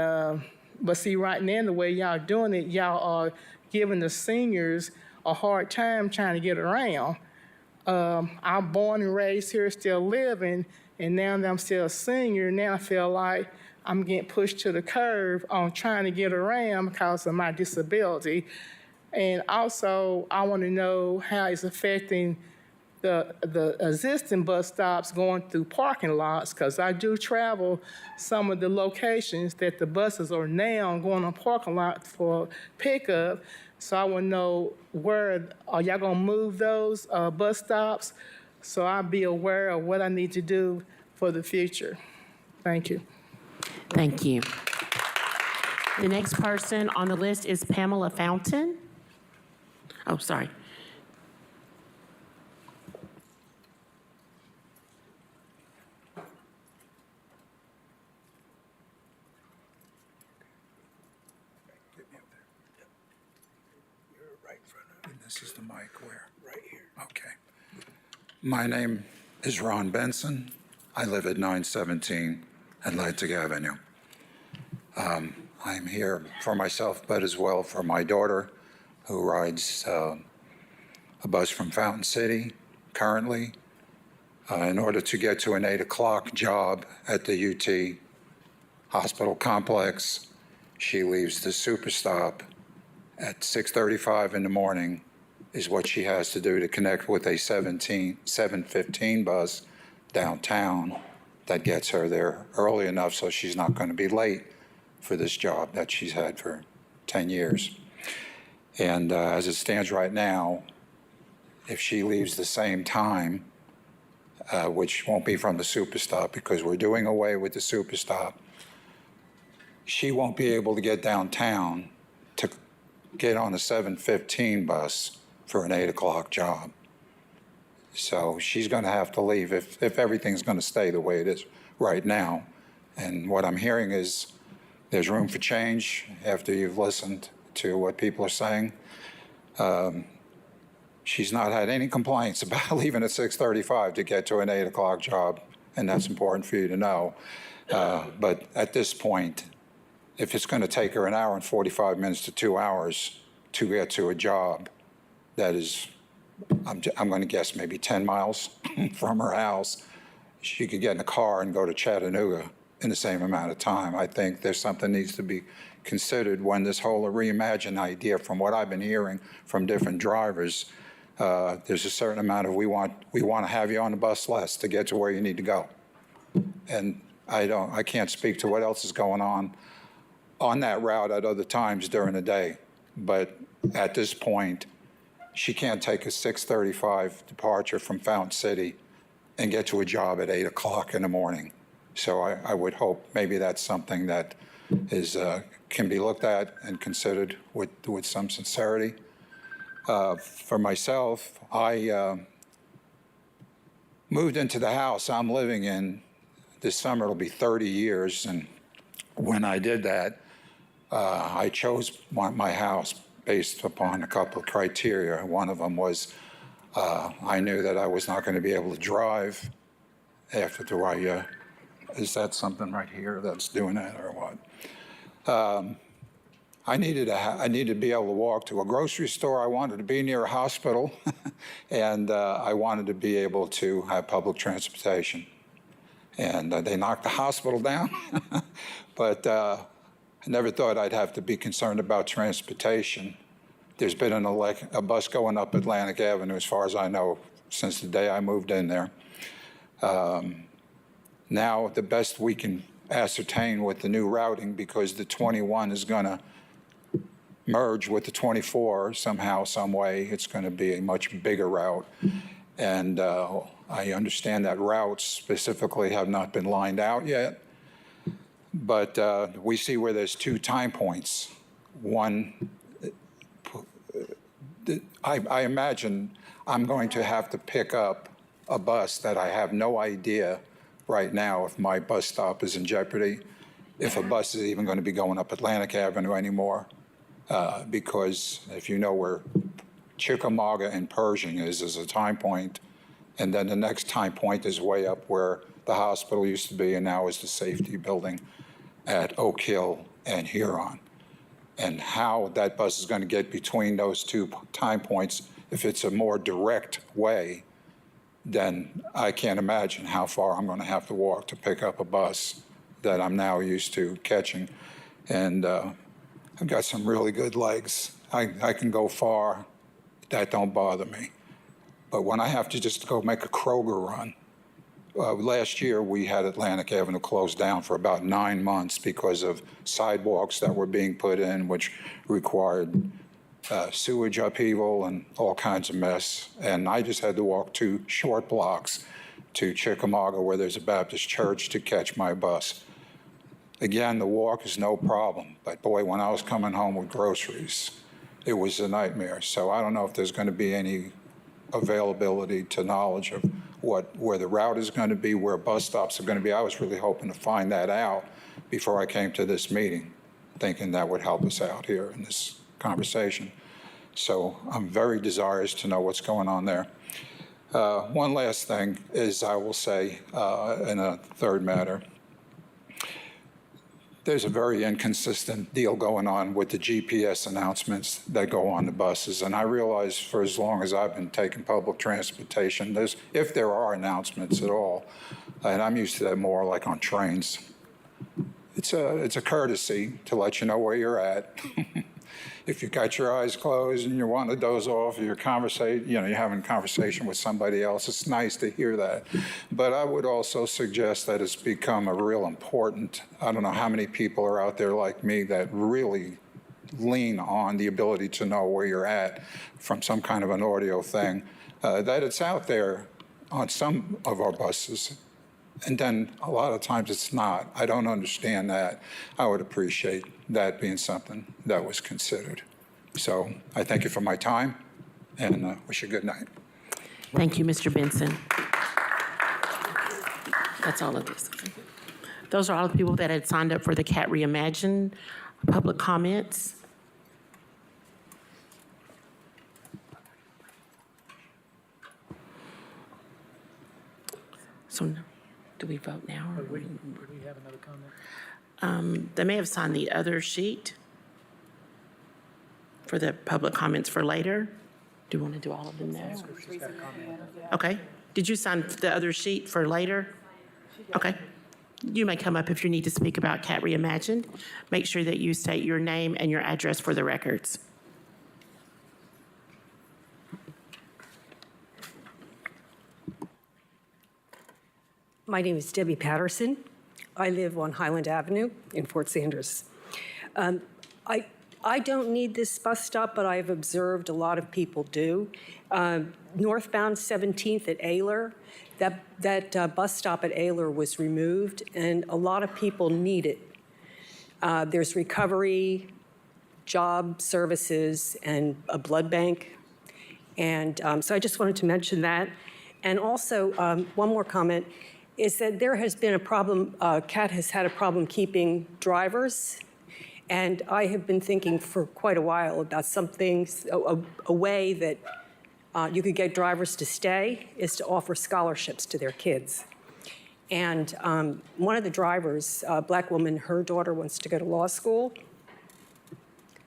but see, right now, the way y'all doing it, y'all are giving the seniors a hard time trying to get around. I'm born and raised here, still living, and now that I'm still a senior, now I feel like I'm getting pushed to the curb on trying to get around because of my disability. And also, I want to know how it's affecting the existing bus stops going through parking lots, because I do travel some of the locations that the buses are now going on parking lot for pickup. So I want to know, where are y'all gonna move those bus stops, so I'll be aware of what I need to do for the future. Thank you. Thank you. The next person on the list is Pamela Fountain. Oh, sorry. This is the mic where? Right here. Okay. My name is Ron Benson. I live at 917 Atlantic Avenue. I'm here for myself, but as well for my daughter, who rides a bus from Fountain City currently in order to get to an 8 o'clock job at the UT hospital complex. She leaves the super stop at 6:35 in the morning, is what she has to do to connect with a 7:15 bus downtown that gets her there early enough so she's not going to be late for this job that she's had for 10 years. And as it stands right now, if she leaves the same time, which won't be from the super stop because we're doing away with the super stop, she won't be able to get downtown to get on a 7:15 bus for an 8 o'clock job. So she's going to have to leave if everything's going to stay the way it is right now. And what I'm hearing is there's room for change after you've listened to what people are saying. She's not had any complaints about leaving at 6:35 to get to an 8 o'clock job, and that's important for you to know. But at this point, if it's going to take her an hour and 45 minutes to 2 hours to get to a job that is, I'm going to guess maybe 10 miles from her house, she could get in a car and go to Chattanooga in the same amount of time. I think there's something needs to be considered when this whole reimagine idea, from what I've been hearing from different drivers, there's a certain amount of we want to have you on the bus less to get to where you need to go. And I can't speak to what else is going on that route at other times during the day. But at this point, she can't take a 6:35 departure from Fountain City and get to a job at 8 o'clock in the morning. So I would hope maybe that's something that is can be looked at and considered with some sincerity. For myself, I moved into the house I'm living in. This summer it'll be 30 years, and when I did that, I chose my house based upon a couple of criteria. One of them was I knew that I was not going to be able to drive after is that something right here that's doing that or what? I needed to be able to walk to a grocery store. I wanted to be near a hospital, and I wanted to be able to have public transportation. And they knocked the hospital down, but I never thought I'd have to be concerned about transportation. There's been a bus going up Atlantic Avenue, as far as I know, since the day I moved in there. Now, the best we can ascertain with the new routing, because the 21 is going to merge with the 24 somehow, some way. It's going to be a much bigger route. And I understand that routes specifically have not been lined out yet. But we see where there's 2 time points. One, I imagine I'm going to have to pick up a bus that I have no idea right now if my bus stop is in jeopardy, if a bus is even going to be going up Atlantic Avenue anymore. Because if you know where Chickamauga and Pershing is a time point, and then the next time point is way up where the hospital used to be, and now is the safety building at Oak Hill and Huron. And how that bus is going to get between those 2 time points, if it's a more direct way, then I can't imagine how far I'm going to have to walk to pick up a bus that I'm now used to catching. And I've got some really good legs. I can go far. That don't bother me. But when I have to just go make a Kroger run, last year we had Atlantic Avenue closed down for about 9 months because of sidewalks that were being put in, which required sewage upheaval and all kinds of mess. And I just had to walk 2 short blocks to Chickamauga, where there's a Baptist church, to catch my bus. Again, the walk is no problem, but boy, when I was coming home with groceries, it was a nightmare. So I don't know if there's going to be any availability to knowledge of where the route is going to be, where bus stops are going to be. I was really hoping to find that out before I came to this meeting, thinking that would help us out here in this conversation. So I'm very desirous to know what's going on there. One last thing is, I will say, in a third matter, there's a very inconsistent deal going on with the GPS announcements that go on the buses. And I realize for as long as I've been taking public transportation, if there are announcements at all, and I'm used to that more like on trains, it's a courtesy to let you know where you're at. If you got your eyes closed and you want to doze off, or you're having a conversation with somebody else, it's nice to hear that. But I would also suggest that it's become a real important, I don't know how many people are out there like me that really lean on the ability to know where you're at from some kind of an audio thing, that it's out there on some of our buses. And then a lot of times it's not. I don't understand that. I would appreciate that being something that was considered. So I thank you for my time and wish you a good night. Thank you, Mr. Benson. That's all of this. Those are all the people that had signed up for the CAT Reimagine public comments. So do we vote now? Or We have another comment? They may have signed the other sheet for the public comments for later. Do you want to do all of them now? Okay. Did you sign the other sheet for later? Okay. You may come up if you need to speak about CAT Reimagined. Make sure that you state your name and your address for the records. My name is Debbie Patterson. I live on Highland Avenue in Fort Sanders. I don't need this bus stop, but I've observed a lot of people do. Northbound 17th at Ayler, that bus stop at Ayler was removed, and a lot of people need it. There's recovery, job services, and a blood bank. And so I just wanted to mention that. And also, one more comment, is that there has been a problem, CAT has had a problem keeping drivers. And I have been thinking for quite a while about something, a way that you could get drivers to stay is to offer scholarships to their kids. And one of the drivers, a black woman, her daughter wants to go to law school.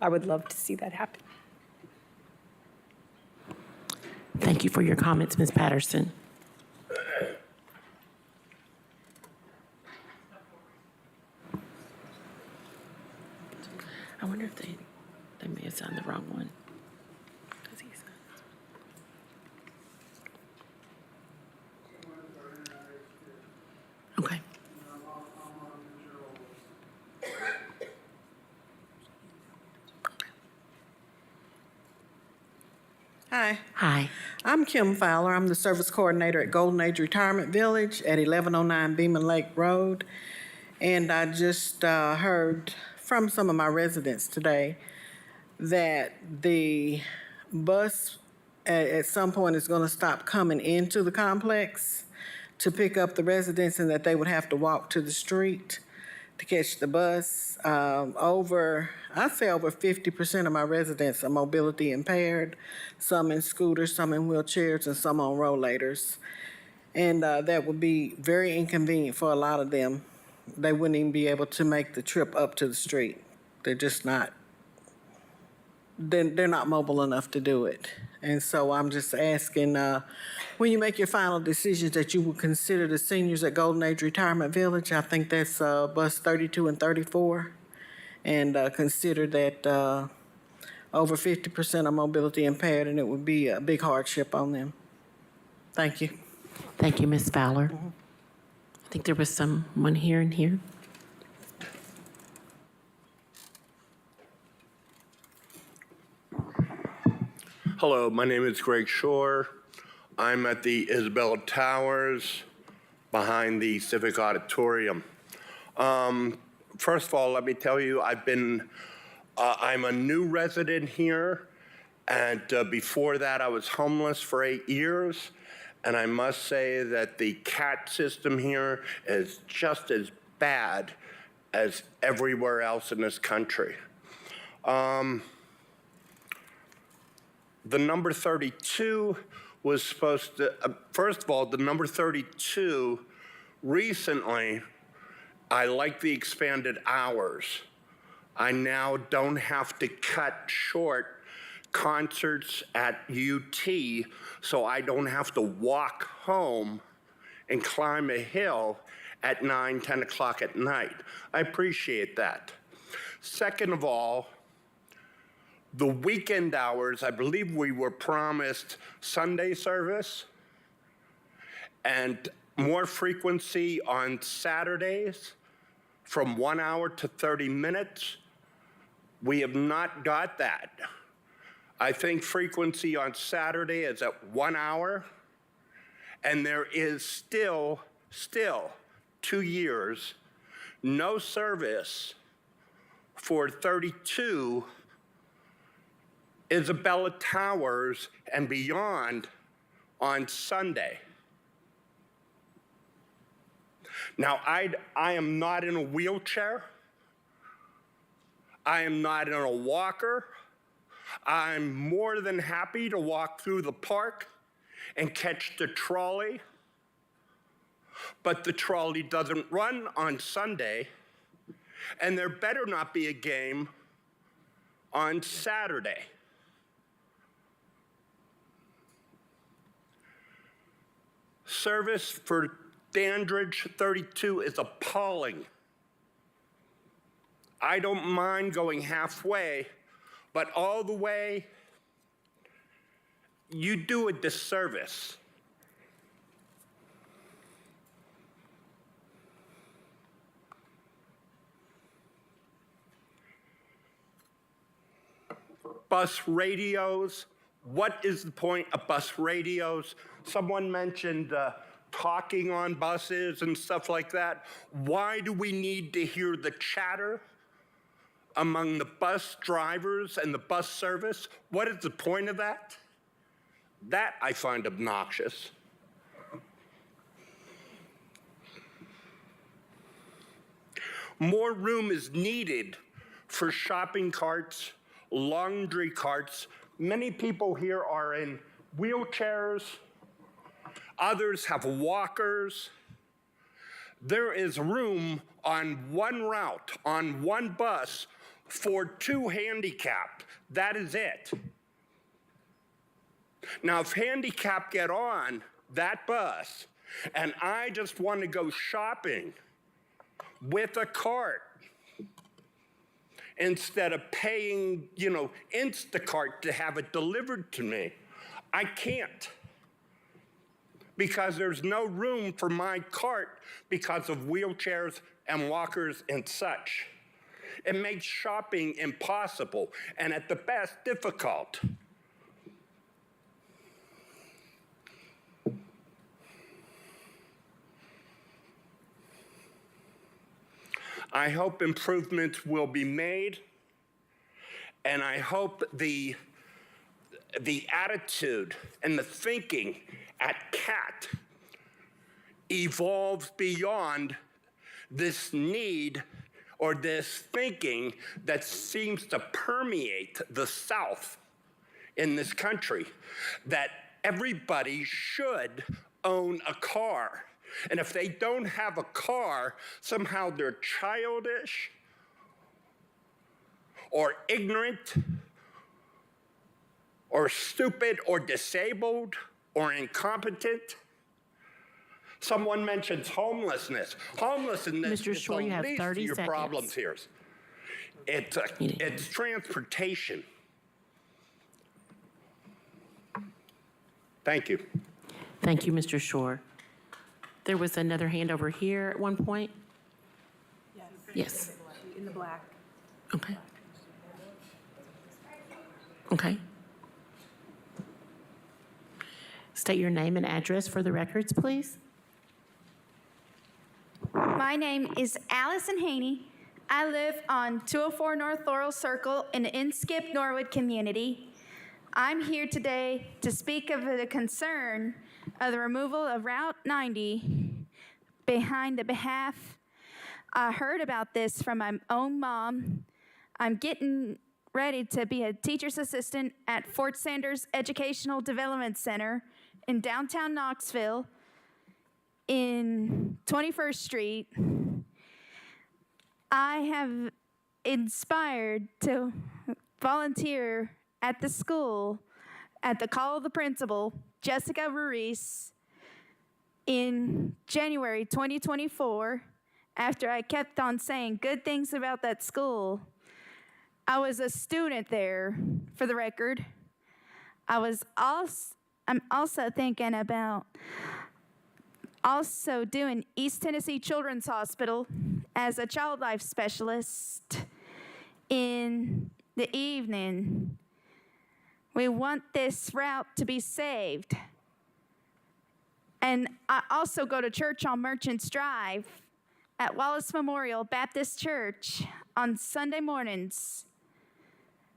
I would love to see that happen. Thank you for your comments, Ms. Patterson. I wonder if they may have signed the wrong one. Okay. Hi. Hi. I'm Kim Fowler. I'm the service coordinator at Golden Age Retirement Village at 1109 Beeman Lake Road. And I just heard from some of my residents today that the bus at some point is going to stop coming into the complex to pick up the residents, and that they would have to walk to the street to catch the bus. I'd say over 50% of my residents are mobility impaired, some in scooters, some in wheelchairs, and some on rollators. And that would be very inconvenient for a lot of them. They wouldn't even be able to make the trip up to the street. They're just not, they're not mobile enough to do it. And so I'm just asking, when you make your final decisions, that you will consider the seniors at Golden Age Retirement Village. I think that's bus 32 and 34. And consider that over 50% are mobility impaired, and it would be a big hardship on them. Thank you. Thank you, Ms. Fowler. I think there was someone here and here. Hello, my name is Greg Shore. I'm at the Isabella Towers behind the Civic Auditorium. First of all, let me tell you, I'm a new resident here, and before that I was homeless for 8 years, and I must say that the CAT system here is just as bad as everywhere else in this country. The number 32 was supposed to, first of all, the number 32, recently, I like the expanded hours. I now don't have to cut short concerts at UT, so I don't have to walk home and climb a hill at 9, 10 o'clock at night. I appreciate that. Second of all, the weekend hours, I believe we were promised Sunday service and more frequency on Saturdays from 1 hour to 30 minutes. We have not got that. I think frequency on Saturday is at 1 hour, and there is still 2 years, no service for 32 Isabella Towers and beyond on Sunday. Now, I am not in a wheelchair. I am not in a walker. I'm more than happy to walk through the park and catch the trolley. But the trolley doesn't run on Sunday, and there better not be a game on Saturday. Service for Dandridge 32 is appalling. I don't mind going halfway, but all the way, you do a disservice. Bus radios. What is the point of bus radios? Someone mentioned talking on buses and stuff like that. Why do we need to hear the chatter among the bus drivers and the bus service? What is the point of that? That I find obnoxious. More room is needed for shopping carts, laundry carts. Many people here are in wheelchairs. Others have walkers. There is room on one route, on one bus, for 2 handicapped. That is it. Now, if handicapped get on that bus, and I just want to go shopping with a cart, instead of paying, Instacart to have it delivered to me, I can't. Because there's no room for my cart because of wheelchairs and walkers and such. It makes shopping impossible, and at the best, difficult. I hope improvements will be made, and I hope the attitude and the thinking at CAT evolves beyond this need or this thinking that seems to permeate the South in this country, that everybody should own a car. And if they don't have a car, somehow they're childish or ignorant or stupid or disabled or incompetent. Someone mentions homelessness. Homelessness Mr. is Shore, you the have least 30 of your seconds. problems here. It's transportation. Thank you. Thank you, Mr. Shore. There was another hand over here at one point. Yes. In the black. Okay. Okay. State your name and address for the records, please. My name is Allison Haney. I live on 204 North Laurel Circle in the Inskip, Norwood community. I'm here today to speak of the concern of the removal of Route 90 behind the behalf. I heard about this from my own mom. I'm getting ready to be a teacher's assistant at Fort Sanders Educational Development Center in downtown Knoxville in 21st Street. I have inspired to volunteer at the school at the call of the principal, Jessica Ruiz, in January 2024, after I kept on saying good things about that school. I was a student there, for the record. I'm also thinking about also doing East Tennessee Children's Hospital as a child life specialist in the evening. We want this route to be saved. And I also go to church on Merchants Drive at Wallace Memorial Baptist Church on Sunday mornings.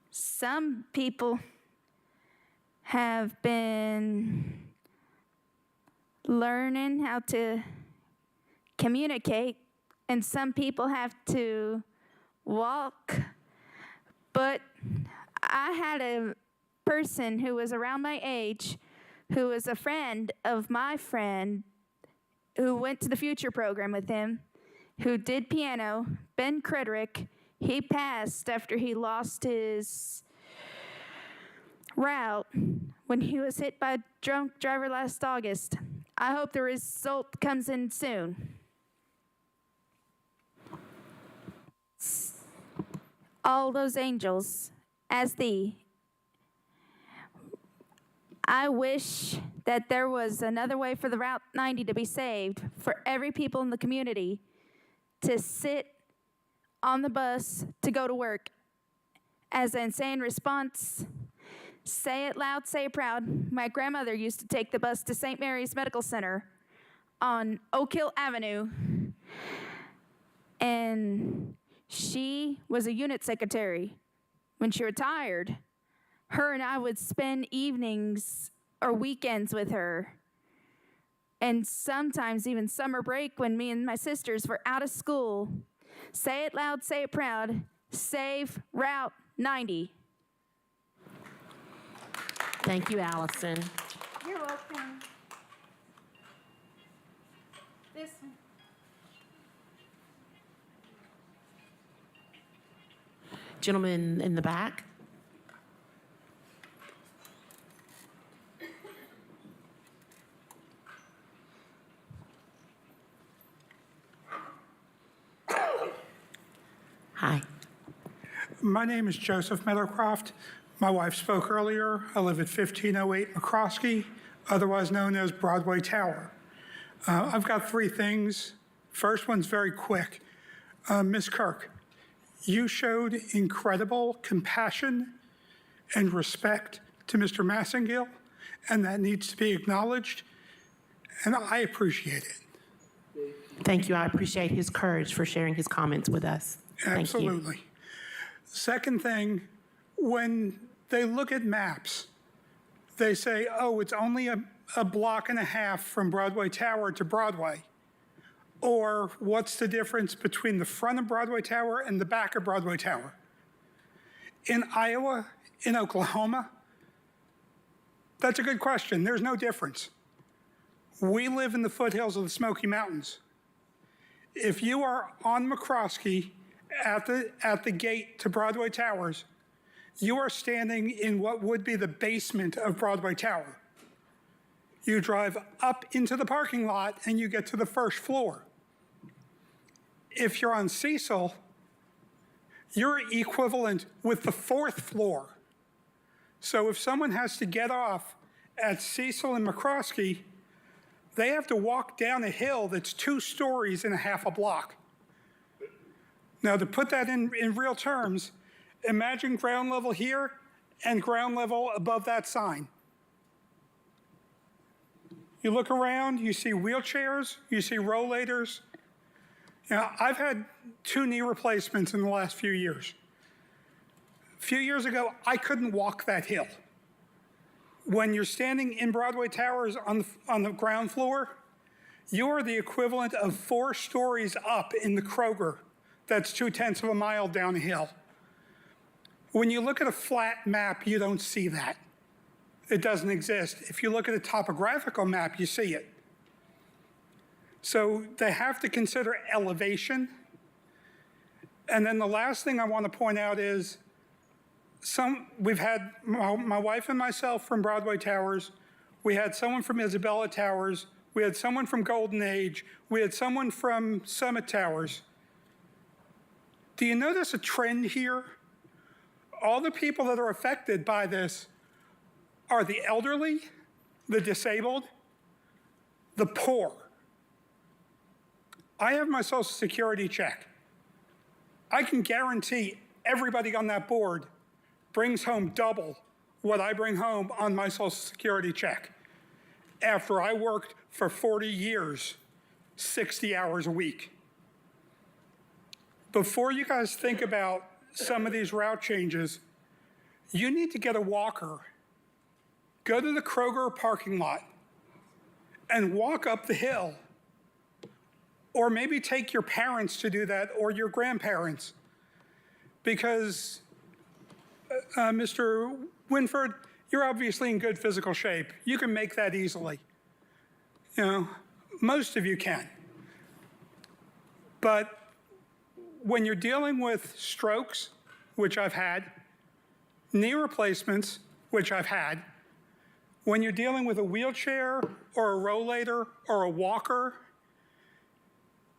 Some people have been learning how to communicate, and some people have to walk. But I had a person who was around my age, who was a friend of my friend, who went to the Future program with him, who did piano, Ben Crederick. He passed after he lost his route when he was hit by a drunk driver last August. I hope the result comes in soon. All those angels as thee. I wish that there was another way for the Route 90 to be saved, for every people in the community to sit on the bus to go to work. As an insane response, say it loud, say it proud. My grandmother used to take the bus to St. Mary's Medical Center on Oak Hill Avenue, and she was a unit secretary. When she retired, her and I would spend evenings or weekends with her, and sometimes even summer break when me and my sisters were out of school. Say it loud, say it proud. Save Route 90. Thank you, Allison. You're welcome. This one. Gentleman in the back. Hi. My name is Joseph Meadowcroft. My wife spoke earlier. I live at 1508 McCroskey, otherwise known as Broadway Tower. I've got three things. First one's very quick. Ms. Kirk, you showed incredible compassion and respect to Mr. Massengill, and that needs to be acknowledged, and I appreciate it. Thank you. I appreciate his courage for sharing his comments with us. Thank you. Absolutely. Second thing, when they look at maps, they say, oh, it's only a block and a half from Broadway Tower to Broadway. Or what's the difference between the front of Broadway Tower and the back of Broadway Tower? In Iowa, in Oklahoma, that's a good question. There's no difference. We live in the foothills of the Smoky Mountains. If you are on McCroskey at the gate to Broadway Towers, you are standing in what would be the basement of Broadway Tower. You drive up into the parking lot and you get to the first floor. If you're on Cecil, you're equivalent with the fourth floor. So if someone has to get off at Cecil and McCroskey, they have to walk down a hill that's 2 stories and a half a block. Now, to put that in real terms, imagine ground level here and ground level above that sign. You look around, you see wheelchairs, you see rollators. Now, I've had 2 knee replacements in the last few years. A few years ago, I couldn't walk that hill. When you're standing in Broadway Towers on the ground floor, you are the equivalent of 4 stories up in the Kroger that's 0.2 of a mile down a hill. When you look at a flat map, you don't see that. It doesn't exist. If you look at a topographical map, you see it. So they have to consider elevation. And then the last thing I want to point out is we've had my wife and myself from Broadway Towers. We had someone from Isabella Towers. We had someone from Golden Age. We had someone from Summit Towers. Do you notice a trend here? All the people that are affected by this are the elderly, the disabled, the poor. I have my Social Security check. I can guarantee everybody on that board brings home double what I bring home on my Social Security check after I worked for 40 years, 60 hours a week. Before you guys think about some of these route changes, you need to get a walker, go to the Kroger parking lot, and walk up the hill. Or maybe take your parents to do that, or your grandparents. Because, Mr. Winford, you're obviously in good physical shape. You can make that easily. You know, most of you can. But when you're dealing with strokes, which I've had, knee replacements, which I've had, when you're dealing with a wheelchair or a rollator or a walker,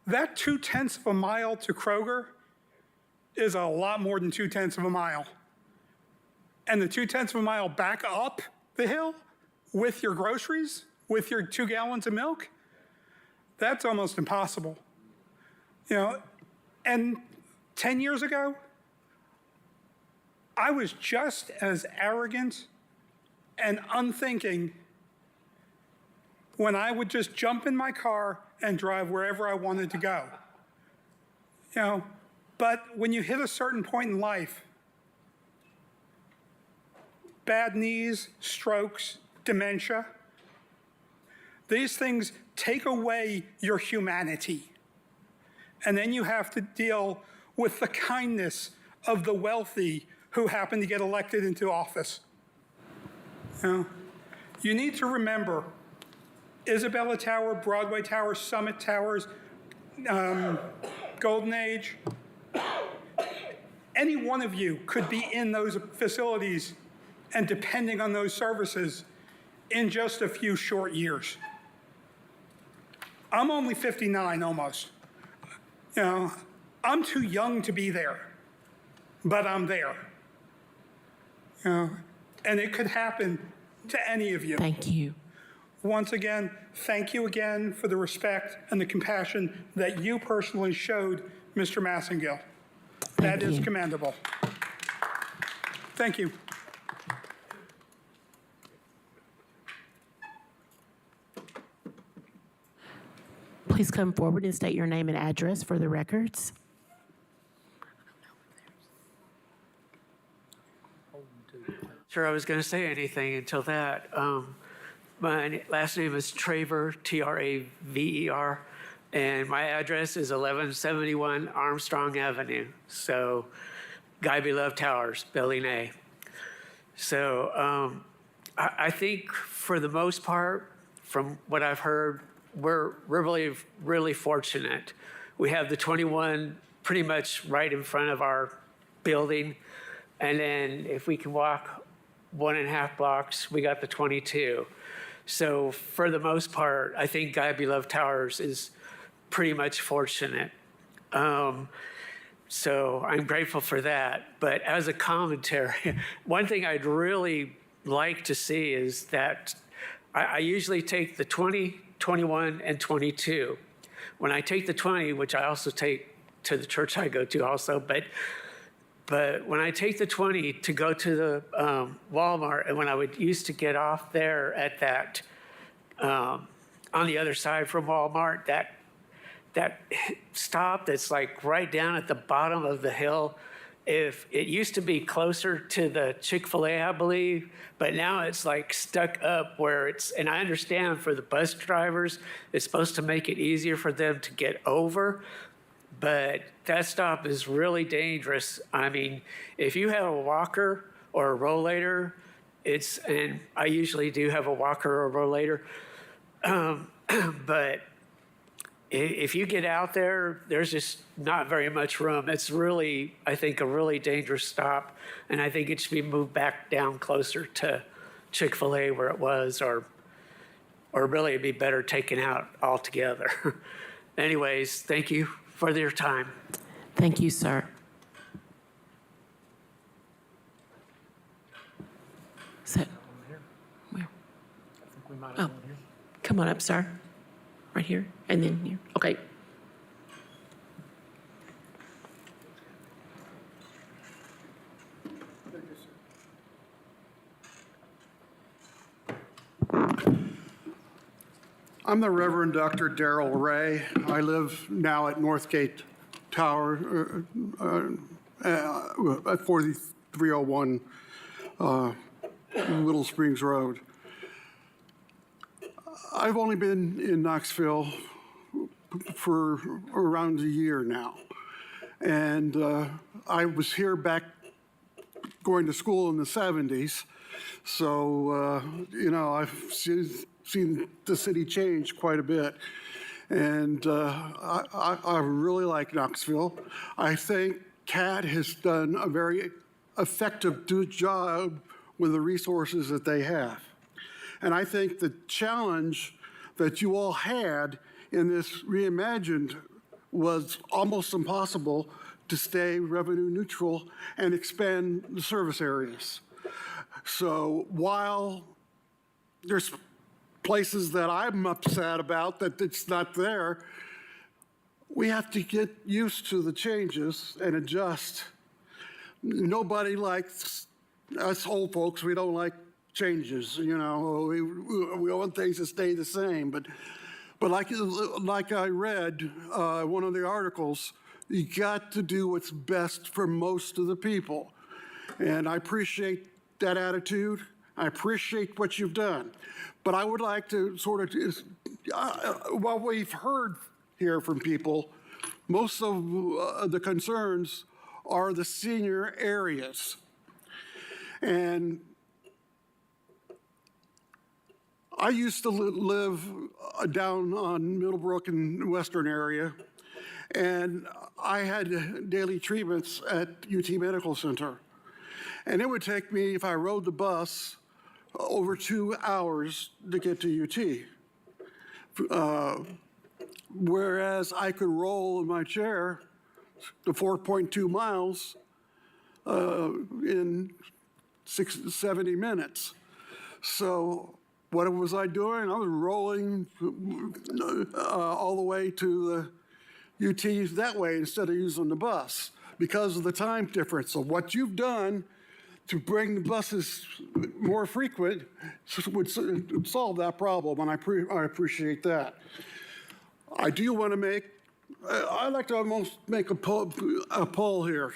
that 0.2 of a mile to Kroger is a lot more than 0.2 of a mile. And the 0.2 of a mile back up the hill with your groceries, with your 2 gallons of milk, that's almost impossible. You know, and 10 years ago, I was just as arrogant and unthinking when I would just jump in my car and drive wherever I wanted to go. You know, but when you hit a certain point in life, bad knees, strokes, dementia, these things take away your humanity. And then you have to deal with the kindness of the wealthy who happen to get elected into office. You know, you need to remember Isabella Tower, Broadway Tower, Summit Towers, Golden Age. Any one of you could be in those facilities and depending on those services in just a few short years. I'm only 59 almost. You know, I'm too young to be there, but I'm there. You know, and it could happen to any of you. Thank you. Once again, thank you again for the respect and the compassion that you personally showed Mr. Massengill. That is commendable. Thank you. Please come forward and state your name and address for the records. Sure, I was going to say anything until that. My last name is Traver, Traver, and my address is 1171 Armstrong Avenue. So, Guy Beloved Towers, Building A. So, I think for the most part, from what I've heard, we're really, really fortunate. We have the 21 pretty much right in front of our building. And then if we can walk 1.5 blocks, we got the 22. So for the most part, I think Guy Beloved Towers is pretty much fortunate. So I'm grateful for that. But as a commentary, one thing I'd really like to see is that I usually take the 20, 21, and 22. When I take the 20, which I also take to the church I go to also, but when I take the 20 to go to the Walmart, and when I would used to get off there at that, on the other side from Walmart, that stop that's like right down at the bottom of the hill, if it used to be closer to the Chick-fil-A, I believe, but now it's like stuck up where it's, and I understand for the bus drivers, it's supposed to make it easier for them to get over, but that stop is really dangerous. I mean, if you have a walker or a rollator, and I usually do have a walker or a rollator, but if you get out there, there's just not very much room. It's really, I think, a really dangerous stop, and I think it should be moved back down closer to Chick-fil-A where it was, or really it'd be better taken out altogether. Anyways, thank you for your time. Thank you, sir. So, where? Oh, come on up, sir. Right here, and then here. Okay. I'm the Reverend Dr. Darrell Ray. I live now at Northgate Tower at 4301 Little Springs Road. I've only been in Knoxville for around a year now. And I was here back going to school in the 70s. So, I've seen the city change quite a bit. And I really like Knoxville. I think CAT has done a very effective job with the resources that they have. And I think the challenge that you all had in this reimagined was almost impossible to stay revenue neutral and expand the service areas. So while there's places that I'm upset about that it's not there, we have to get used to the changes and adjust. Nobody likes, us old folks, we don't like changes, we want things to stay the same. But like I read one of the articles, you got to do what's best for most of the people. And I appreciate that attitude. I appreciate what you've done. But I would like to sort of, what we've heard here from people, most of the concerns are the senior areas. And I used to live down on Middlebrook and Western area, and I had daily treatments at UT Medical Center. And it would take me, if I rode the bus, over 2 hours to get to UT. Whereas I could roll in my chair the 4.2 miles in 70 minutes. So what was I doing? I was rolling all the way to the UT that way instead of using the bus because of the time difference. So what you've done to bring the buses more frequent would solve that problem, and I appreciate that. I do want to I'd like to almost make a poll here.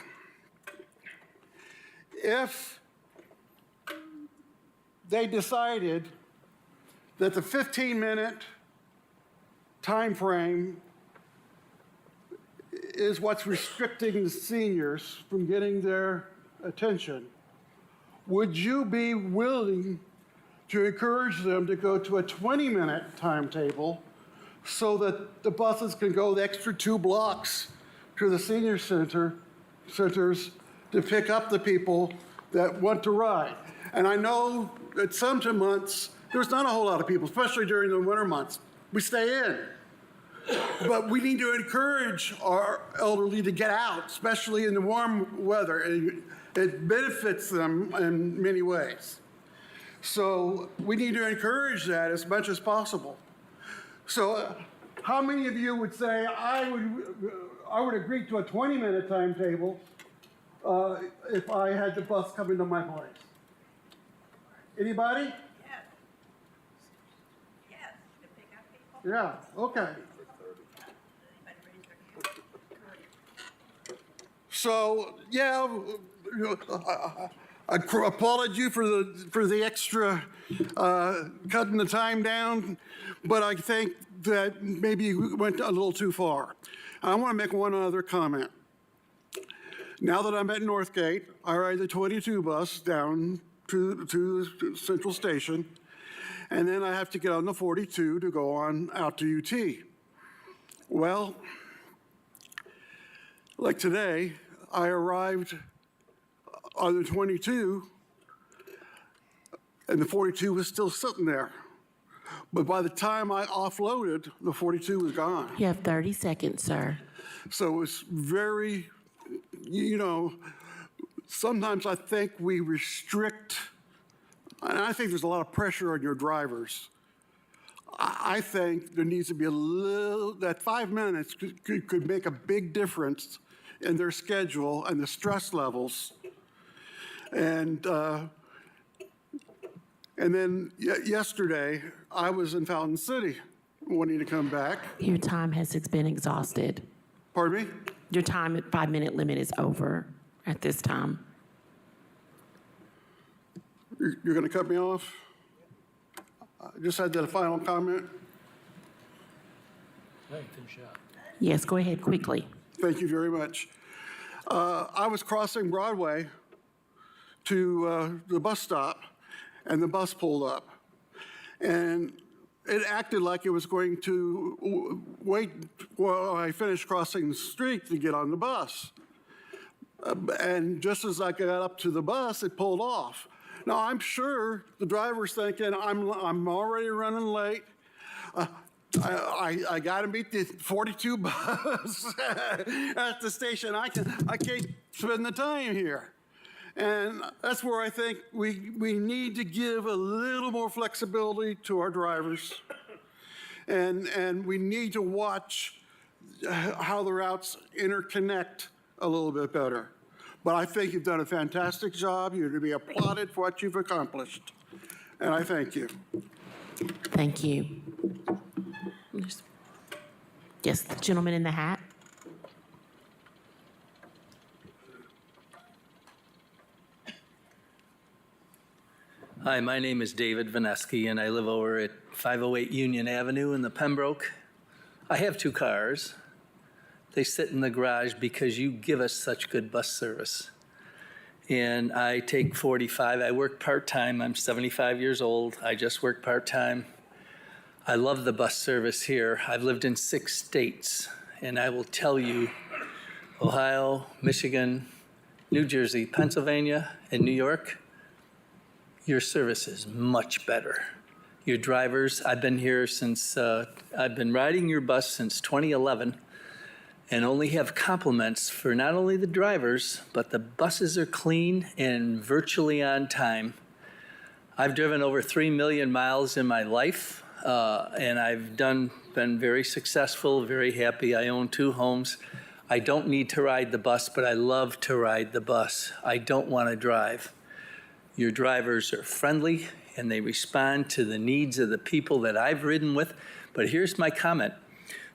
If they decided that the 15-minute time frame is what's restricting the seniors from getting their attention, would you be willing to encourage them to go to a 20-minute timetable so that the buses can go the extra 2 blocks to the senior centers to pick up the people that want to ride? And I know that some months, there's not a whole lot of people, especially during the winter months. We stay in. But we need to encourage our elderly to get out, especially in the warm weather. It benefits them in many ways. So we need to encourage that as much as possible. So how many of you would say, I would agree to a 20-minute timetable if I had the bus coming to my place? Anybody? Yes. Yes, to pick up people. Yeah, okay. So, yeah, I applaud you for the extra cutting the time down, but I think that maybe you went a little too far. I want to make one other comment. Now that I'm at Northgate, I ride the 22 bus down to Central Station, and then I have to get on the 42 to go on out to UT. Well, like today, I arrived on the 22, and the 42 was still sitting there. But by the time I offloaded, the 42 was gone. You have 30 seconds, sir. So it's very, sometimes I think we restrict, and I think there's a lot of pressure on your drivers. I think there needs to be that 5 minutes could make a big difference in their schedule and the stress levels. And then yesterday, I was in Fountain City wanting to come back. Your time has been exhausted. Pardon me? Your 5-minute limit is over at this time. You're going to cut me off? Just had the final comment. Hey, finish up. Yes, go ahead quickly. Thank you very much. I was crossing Broadway to the bus stop, and the bus pulled up. And it acted like it was going to wait while I finished crossing the street to get on the bus. And just as I got up to the bus, it pulled off. Now, I'm sure the driver's thinking, I'm already running late. I got to meet the 42 bus at the station. I can't spend the time here. And that's where I think we need to give a little more flexibility to our drivers. And we need to watch how the routes interconnect a little bit better. But I think you've done a fantastic job. You're to be applauded for what you've accomplished. And I thank you. Thank you. Yes, the gentleman in the hat. Hi, my name is David Vaneski, and I live over at 508 Union Avenue in the Pembroke. I have 2 cars. They sit in the garage because you give us such good bus service. And I take 45. I work part-time. I'm 75 years old. I just work part-time. I love the bus service here. I've lived in 6 states, and I will tell you, Ohio, Michigan, New Jersey, Pennsylvania, and New York, your service is much better. Your drivers, I've been here since, I've been riding your bus since 2011, and only have compliments for not only the drivers, but the buses are clean and virtually on time. I've driven over 3 million miles in my life, and I've been very successful, very happy. I own 2 homes. I don't need to ride the bus, but I love to ride the bus. I don't want to drive. Your drivers are friendly, and they respond to the needs of the people that I've ridden with. But here's my comment.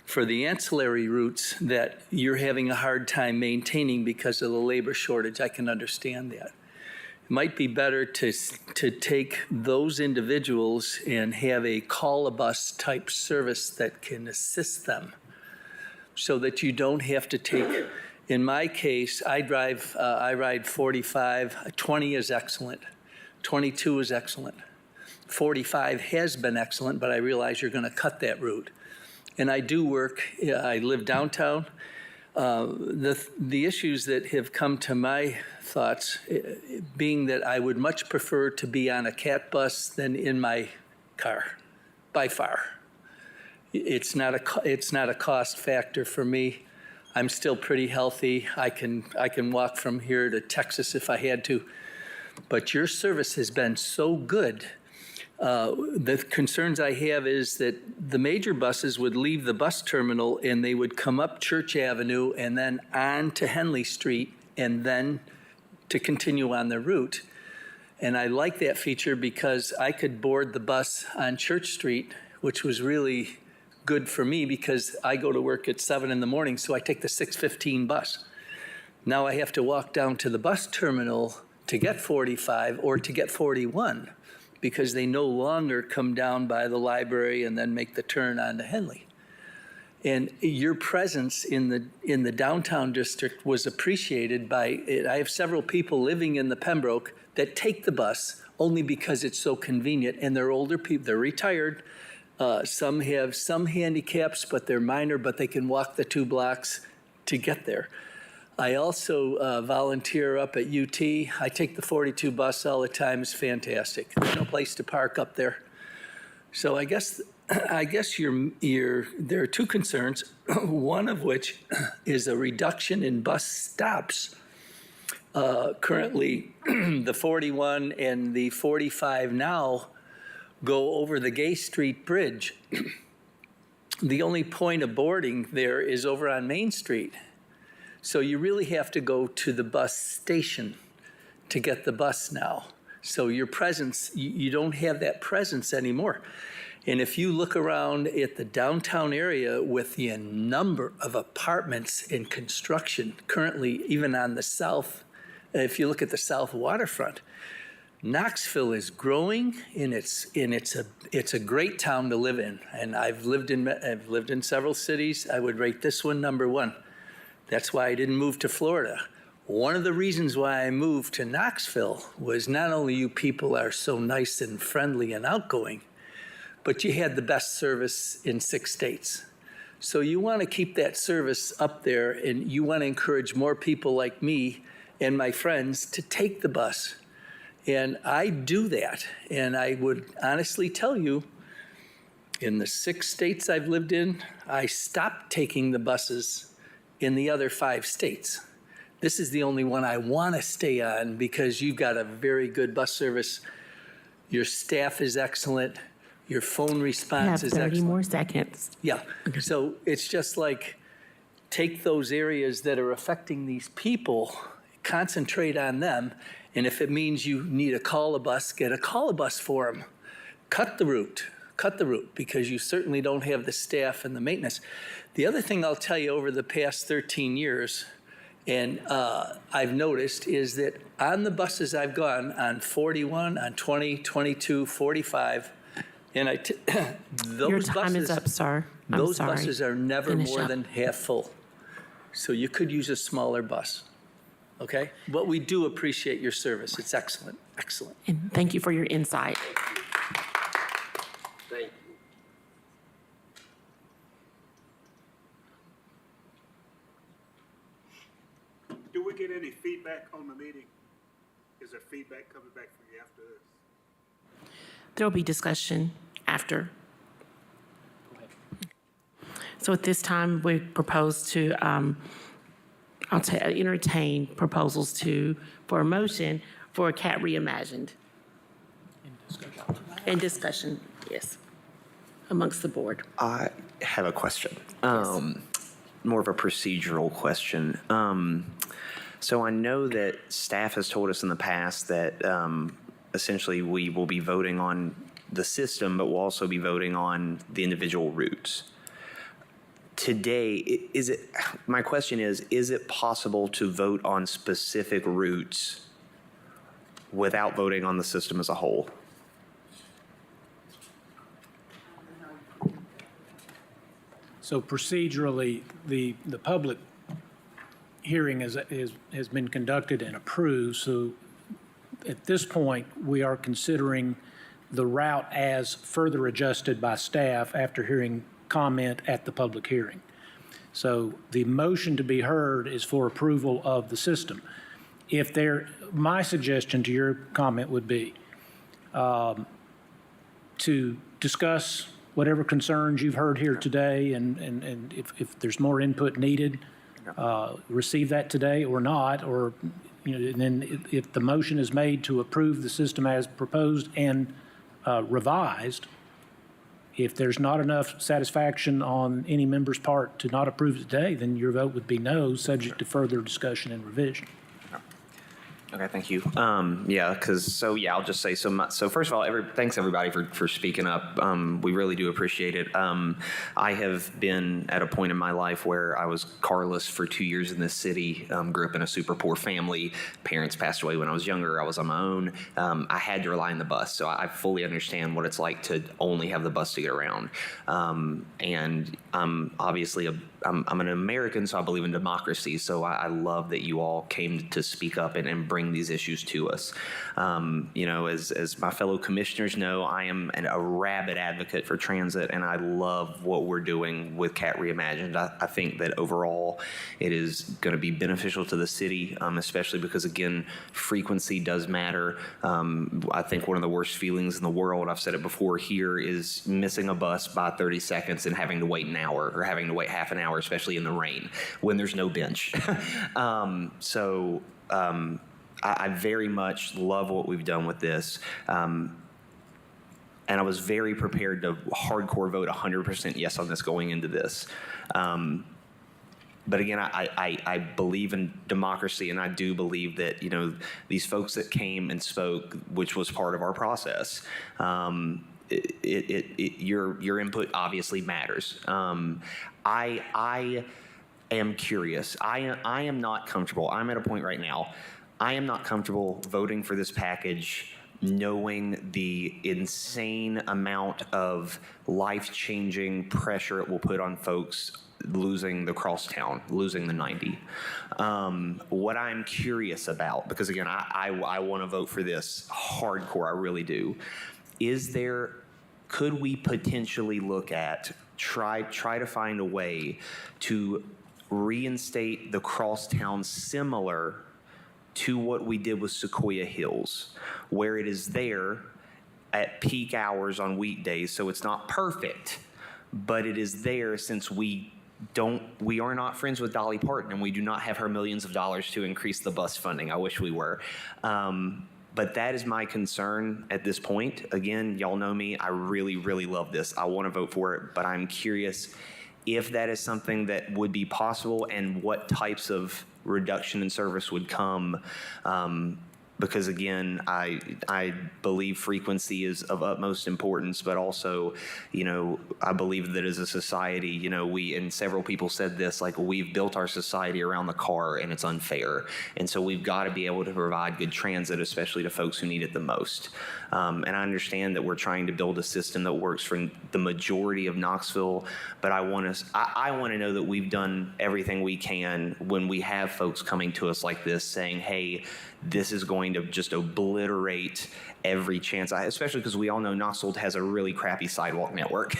For the ancillary routes that you're having a hard time maintaining because of the labor shortage, I can understand that. It might be better to take those individuals and have a call-a-bus type service that can assist them so that you don't have to take, in my case, I ride 45, 20 is excellent, 22 is excellent. 45 has been excellent, but I realize you're going to cut that route. And I do work, I live downtown. The issues that have come to my thoughts being that I would much prefer to be on a CAT bus than in my car, by far. It's not a cost factor for me. I'm still pretty healthy. I can walk from here to Texas if I had to. But your service has been so good. The concerns I have is that the major buses would leave the bus terminal and they would come up Church Avenue and then on to Henley Street and then to continue on their route. And I like that feature because I could board the bus on Church Street, which was really good for me because I go to work at 7 in the morning, so I take the 6:15 bus. Now I have to walk down to the bus terminal to get 45 or to get 41 because they no longer come down by the library and then make the turn onto Henley. And your presence in the downtown district was appreciated by, I have several people living in the Pembroke that take the bus only because it's so convenient, and they're older people, they're retired. Some have some handicaps, but they're minor, but they can walk the 2 blocks to get there. I also volunteer up at UT. I take the 42 bus all the time. It's fantastic. There's no place to park up there. So I guess there are 2 concerns, one of which is a reduction in bus stops. Currently, the 41 and the 45 now go over the Gay Street Bridge. The only point of boarding there is over on Main Street. So you really have to go to the bus station to get the bus now. So your presence, you don't have that presence anymore. And if you look around at the downtown area with the number of apartments in construction currently, even on the south, if you look at the south waterfront, Knoxville is growing, and it's a great town to live in. And I've lived in several cities. I would rate this one number one. That's why I didn't move to Florida. One of the reasons why I moved to Knoxville was not only you people are so nice and friendly and outgoing, but you had the best service in 6 states. So you want to keep that service up there, and you want to encourage more people like me and my friends to take the bus. And I do that. And I would honestly tell you, in the 6 states I've lived in, I stopped taking the buses in the other 5 states. This is the only one I want to stay on because you've got a very good bus service. Your staff is excellent. Your phone response is excellent. 30 more seconds. Yeah. So it's just like, take those areas that are affecting these people, concentrate on them, and if it means you need a call a bus, get a call a bus for them. Cut the route, because you certainly don't have the staff and the maintenance. The other thing I'll tell you over the past 13 years, and I've noticed, is that on the buses I've gone, on 41, on 20, 22, 45, and those Your time buses, is up, sir. I'm those sorry. buses are never Finish more up. than half full. So you could use a smaller bus, okay? But we do appreciate your service. It's excellent, excellent. And thank you for your insight. Thank you. Do we get any feedback on the meeting? Is there feedback coming back from you after this? There will be discussion after. So at this time, we propose to, entertain proposals for a motion for a CAT reimagined. And discussion, yes, amongst the board. I have a question. More of a procedural question. So I know that staff has told us in the past that essentially we will be voting on the system, but we'll also be voting on the individual routes. Today, my question is it possible to vote on specific routes without voting on the system as a whole? So procedurally, the public hearing has been conducted and approved. So at this point, we are considering the route as further adjusted by staff after hearing comment at the public hearing. So the motion to be heard is for approval of the system. My suggestion to your comment would be to discuss whatever concerns you've heard here today, and if there's more input needed, receive that today or not, or and then if the motion is made to approve the system as proposed and revised, if there's not enough satisfaction on any member's part to not approve it today, then your vote would be no, subject to further discussion and revision. Okay, thank you. Yeah, I'll just say so first of all, thanks everybody for speaking up. We really do appreciate it. I have been at a point in my life where I was carless for 2 years in this city, grew up in a super poor family. Parents passed away when I was younger. I was on my own. I had to rely on the bus, so I fully understand what it's like to only have the bus to get around. And obviously I'm an American, so I believe in democracy. So I love that you all came to speak up and bring these issues to us. As my fellow commissioners know, I am a rabid advocate for transit, and I love what we're doing with CAT Reimagined. I think that overall it is going to be beneficial to the city, especially because, again, frequency does matter. I think one of the worst feelings in the world, I've said it before here, is missing a bus by 30 seconds and having to wait an hour or having to wait half an hour, especially in the rain when there's no bench. I very much love what we've done with this. And I was very prepared to hardcore vote 100% yes on this going into this. But again, I believe in democracy, and I do believe that, these folks that came and spoke, which was part of our process, your input obviously matters. I am curious. I am not comfortable. I'm at a point right now. I am not comfortable voting for this package knowing the insane amount of life-changing pressure it will put on folks losing the crosstown, losing the 90. What I'm curious about, because again, I want to vote for this hardcore, I really do, could we potentially look at, try to find a way to reinstate the crosstown similar to what we did with Sequoia Hills, where it is there at peak hours on weekdays, so it's not perfect, but it is there since we are not friends with Dolly Parton and we do not have her millions of dollars to increase the bus funding. I wish we were. But that is my concern at this point. Again, y'all know me, I really, really love this. I want to vote for it, but I'm curious if that is something that would be possible and what types of reduction in service would come. Because again, I believe frequency is of utmost importance, but also, I believe that as a society, and several people said this, like we've built our society around the car and it's unfair. And so we've got to be able to provide good transit, especially to folks who need it the most. And I understand that we're trying to build a system that works for the majority of Knoxville, but I want to know that we've done everything we can when we have folks coming to us like this saying, hey, this is going to just obliterate every chance, especially because we all know Knoxville has a really crappy sidewalk network,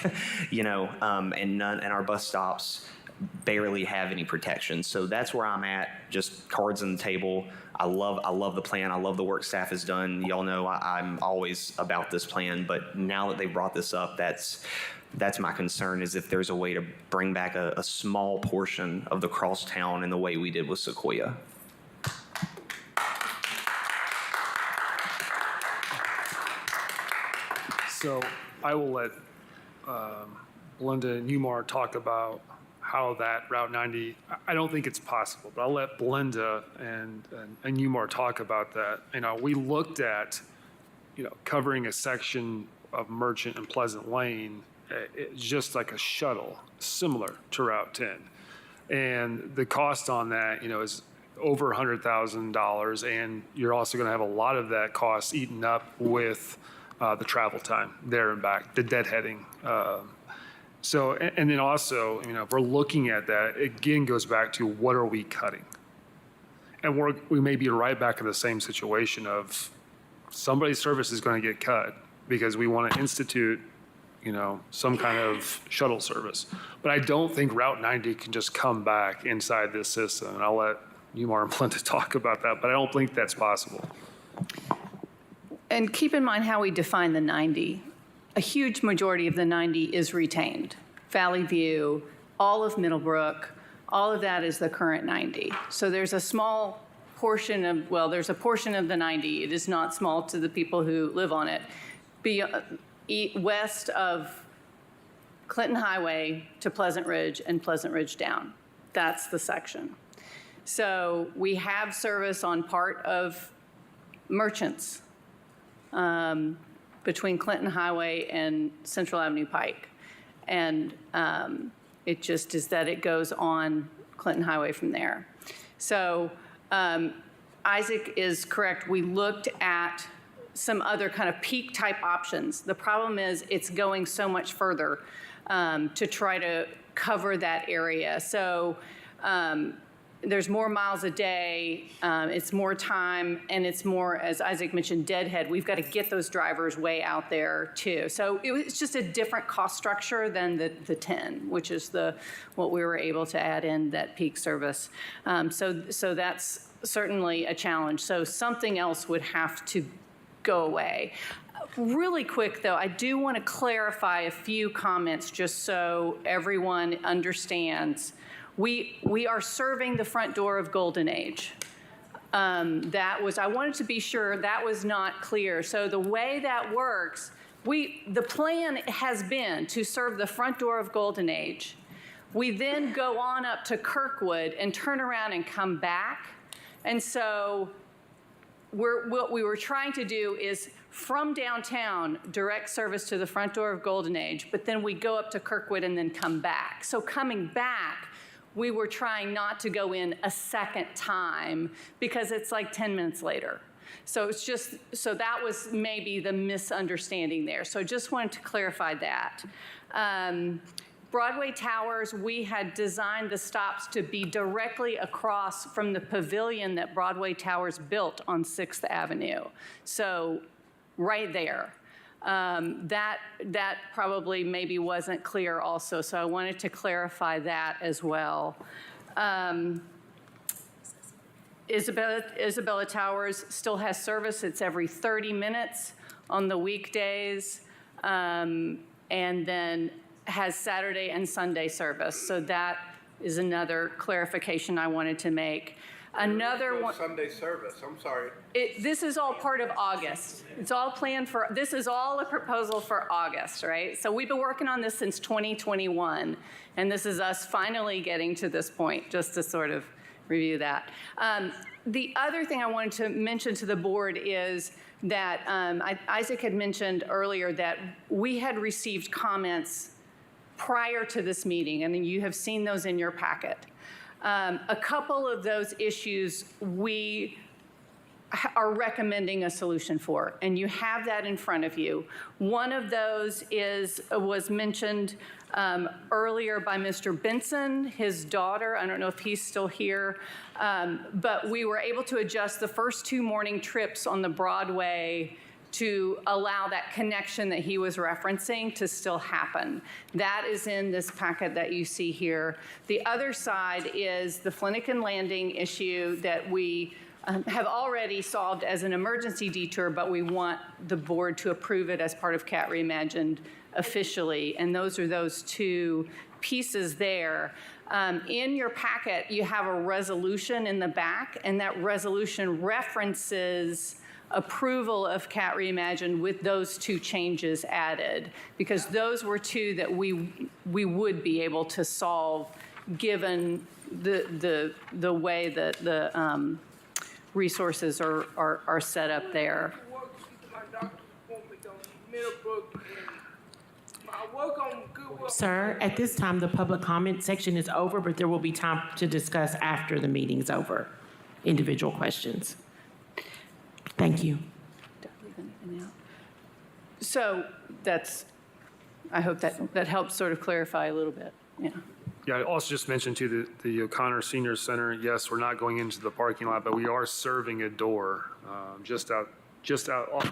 and our bus stops barely have any protection. So that's where I'm at, just cards on the table. I love the plan. I love the work staff has done. Y'all know I'm always about this plan, but now that they brought this up, that's my concern, is if there's a way to bring back a small portion of the crosstown in the way we did with Sequoia. So I will let Belinda and Umar talk about how that Route 90, I don't think it's possible, but I'll let Belinda and Umar talk about that. We looked at, covering a section of Merchant and Pleasant Lane, just like a shuttle, similar to Route 10. And the cost on that, is over $100,000, and you're also going to have a lot of that cost eaten up with the travel time there and back, the deadheading. So, and then also, if we're looking at that, it again goes back to what are we cutting? And we may be right back in the same situation of somebody's service is going to get cut because we want to institute, some kind of shuttle service. But I don't think Route 90 can just come back inside this system. And I'll let Umar and Belinda talk about that, but I don't think that's possible. And keep in mind how we define the 90. A huge majority of the 90 is retained. Valley View, all of Middlebrook, all of that is the current 90. So there's a small portion of, there's a portion of the 90. It is not small to the people who live on it. West of Clinton Highway to Pleasant Ridge and Pleasant Ridge down. That's the section. So we have service on part of Merchants, between Clinton Highway and Central Avenue Pike. And it just is that it goes on Clinton Highway from there. So Isaac is correct. We looked at some other kind of peak type options. The problem is it's going so much further to try to cover that area. So there's more miles a day, it's more time, and it's more, as Isaac mentioned, deadhead. We've got to get those drivers way out there too. So it's just a different cost structure than the 10, which is what we were able to add in that peak service. So that's certainly a challenge. So something else would have to go away. Really quick, though, I do want to clarify a few comments just so everyone understands. We are serving the front door of Golden Age. I wanted to be sure that was not clear. So the way that works, the plan has been to serve the front door of Golden Age. We then go on up to Kirkwood and turn around and come back. And so what we were trying to do is from downtown, direct service to the front door of Golden Age, but then we go up to Kirkwood and then come back. So coming back, we were trying not to go in a second time because it's like 10 minutes later. So it's just, so that was maybe the misunderstanding there. So I just wanted to clarify that. Broadway Towers, we had designed the stops to be directly across from the pavilion that Broadway Towers built on 6th Avenue. So right there. That probably maybe wasn't clear also, so I wanted to clarify that as well. Isabella Towers still has service. It's every 30 minutes on the weekdays, and then has Saturday and Sunday service. So that is another clarification I wanted to make. Another one. Sunday service, I'm sorry. This is all part of August. It's all planned for, this is all a proposal for August, right? So we've been working on this since 2021, and this is us finally getting to this point, just to sort of review that. The other thing I wanted to mention to the board is that Isaac had mentioned earlier that we had received comments prior to this meeting, and you have seen those in your packet. A couple of those issues we are recommending a solution for, and you have that in front of you. One of those was mentioned earlier by Mr. Benson, his daughter. I don't know if he's still here, but we were able to adjust the first 2 morning trips on the Broadway to allow that connection that he was referencing to still happen. That is in this packet that you see here. The other side is the Flanagan Landing issue that we have already solved as an emergency detour, but we want the board to approve it as part of CAT Reimagined officially. And those are those 2 pieces there. In your packet, you have a resolution in the back, and that resolution references approval of CAT Reimagined with those 2 changes added, because those were 2 that we would be able to solve given the way that the resources are set up there. Sir, at this time, the public comment section is over, but there will be time to discuss after the meeting's over, individual questions. Thank you. So that's, I hope that helps sort of clarify a little bit. Yeah. Yeah, I also just mentioned to the O'Connor Senior Center, yes, we're not going into the parking lot, but we are serving a door just out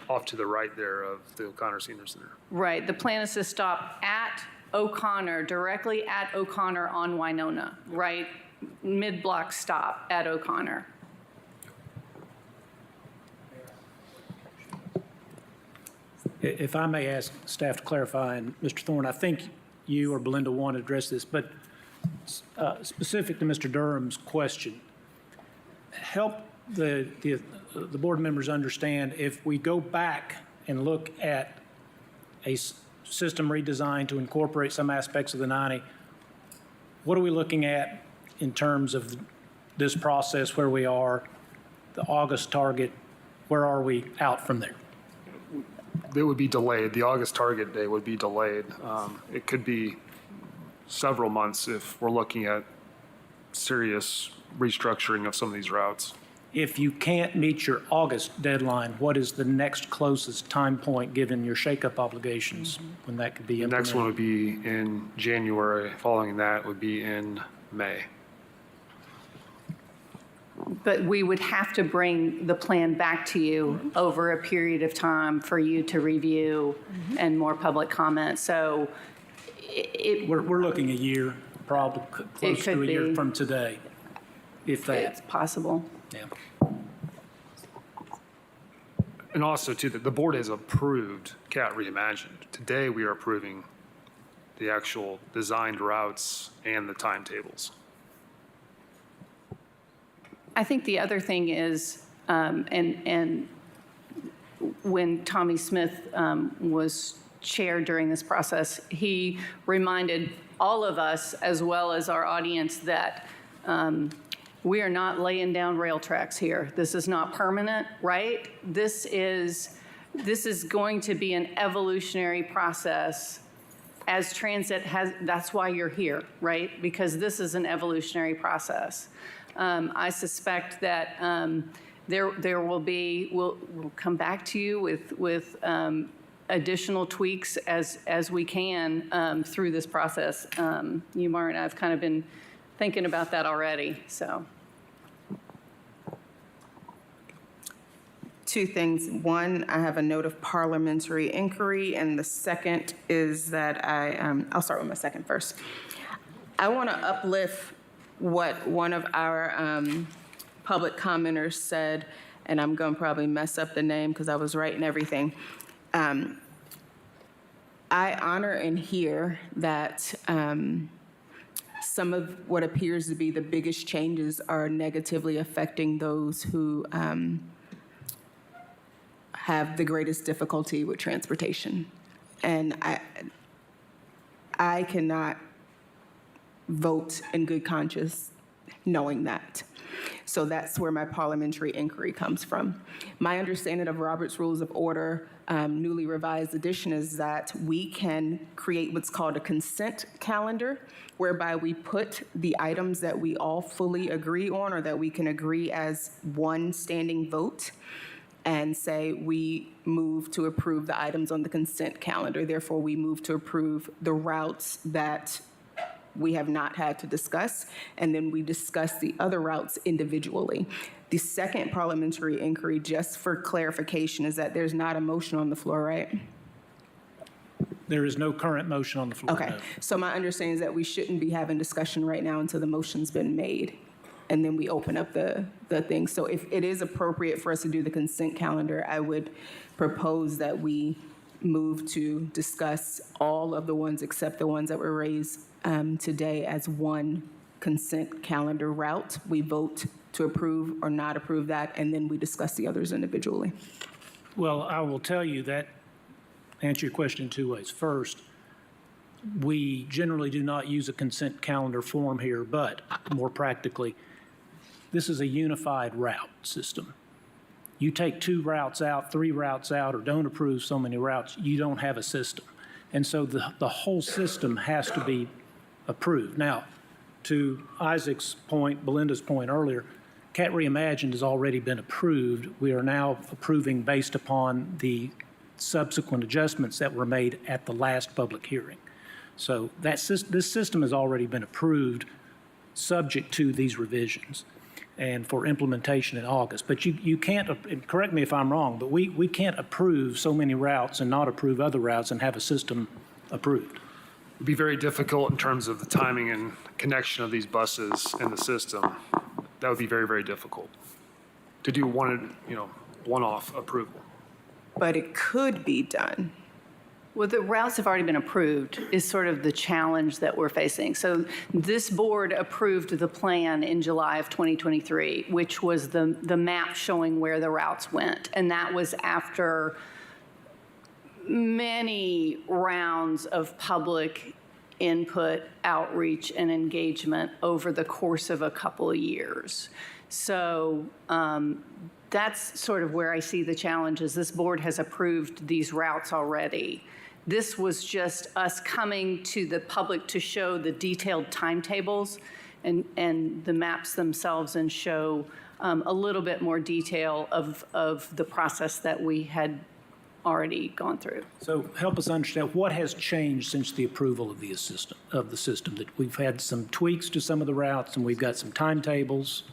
off to the right there of the O'Connor Senior Center. Right. The plan is to stop at O'Connor, directly at O'Connor on Winona, right? Mid-block stop at O'Connor. If I may ask staff to clarify, and Mr. Thorne, I think you or Belinda want to address this, but specific to Mr. Durham's question, help the board members understand, if we go back and look at a system redesign to incorporate some aspects of the 90, what are we looking at in terms of this process, where we are, the August target, where are we out from there? It would be delayed. The August target date would be delayed. It could be several months if we're looking at serious restructuring of some of these routes. If you can't meet your August deadline, what is the next closest time point, given your shakeup obligations, when that could be The implemented? next one would be in January. Following that would be in May. But we would have to bring the plan back to you over a period of time for you to review and more public comment. So We're looking a year, probably close to a year be. from today, if that. It's possible. Yeah. And also, too, the board has approved CAT Reimagined. Today, we are approving the actual designed routes and the timetables. I think the other thing is, and when Tommy Smith was chair during this process, he reminded all of us, as well as our audience, that we are not laying down rail tracks here. This is not permanent, right? This is going to be an evolutionary process as transit has. That's why you're here, right? Because this is an evolutionary process. I suspect that there will be, we'll come back to you with additional tweaks as we can through this process. Umar and I have kind of been thinking about that already, so. Two things. One, I have a note of parliamentary inquiry, and the second is that I'll start with my second first. I want to uplift what one of our public commenters said, and I'm going to probably mess up the name because I was writing everything. I honor and hear that some of what appears to be the biggest changes are negatively affecting those who have the greatest difficulty with transportation. And I cannot vote in good conscience knowing that. So that's where my parliamentary inquiry comes from. My understanding of Robert's Rules of Order, newly revised edition, is that we can create what's called a consent calendar, whereby we put the items that we all fully agree on or that we can agree as one standing vote, and say we move to approve the items on the consent calendar. Therefore, we move to approve the routes that we have not had to discuss, and then we discuss the other routes individually. The second parliamentary inquiry, just for clarification, is that there's not a motion on the floor, right? There is no current motion on the floor. Okay, no. so my understanding is that we shouldn't be having discussion right now until the motion's been made, and then we open up the thing. So if it is appropriate for us to do the consent calendar, I would propose that we move to discuss all of the ones except the ones that were raised today as one consent calendar route. We vote to approve or not approve that, and then we discuss the others individually. Well, I will tell you that, answer your question in two ways. First, we generally do not use a consent calendar form here, but more practically, this is a unified route system. You take 2 routes out, 3 routes out, or don't approve so many routes, you don't have a system. And so the whole system has to be approved. Now, to Isaac's point, Belinda's point earlier, CAT Reimagined has already been approved. We are now approving based upon the subsequent adjustments that were made at the last public hearing. So this system has already been approved subject to these revisions and for implementation in August. But you can't, correct me if I'm wrong, but we can't approve so many routes and not approve other routes and have a system approved. It'd be very difficult in terms of the timing and connection of these buses in the system. That would be very, very difficult to do one-off approval. But it could be done. Well, the routes have already been approved is sort of the challenge that we're facing. So this board approved the plan in July of 2023, which was the map showing where the routes went. And that was after many rounds of public input, outreach, and engagement over the course of a couple of years. So that's sort of where I see the challenges. This board has approved these routes already. This was just us coming to the public to show the detailed timetables and the maps themselves and show a little bit more detail of the process that we had already gone through. So help us understand what has changed since the approval of the system, that we've had some tweaks to some of the routes and we've got some timetables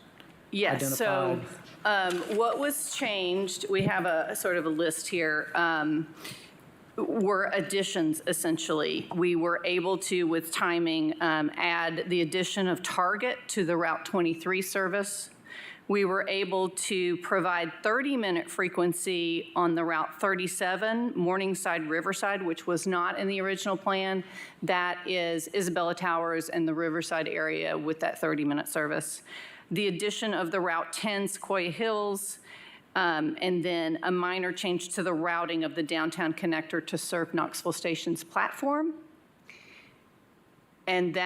yes, identified. So what was changed, we have a sort of a list here, were additions essentially. We were able to, with timing, add the addition of Target to the Route 23 service. We were able to provide 30-minute frequency on the Route 37, Morningside, Riverside, which was not in the original plan. That is Isabella Towers and the Riverside area with that 30-minute service. The addition of the Route 10, Sequoia Hills, and then a minor change to the routing of the downtown connector to serve Knoxville Station's platform. And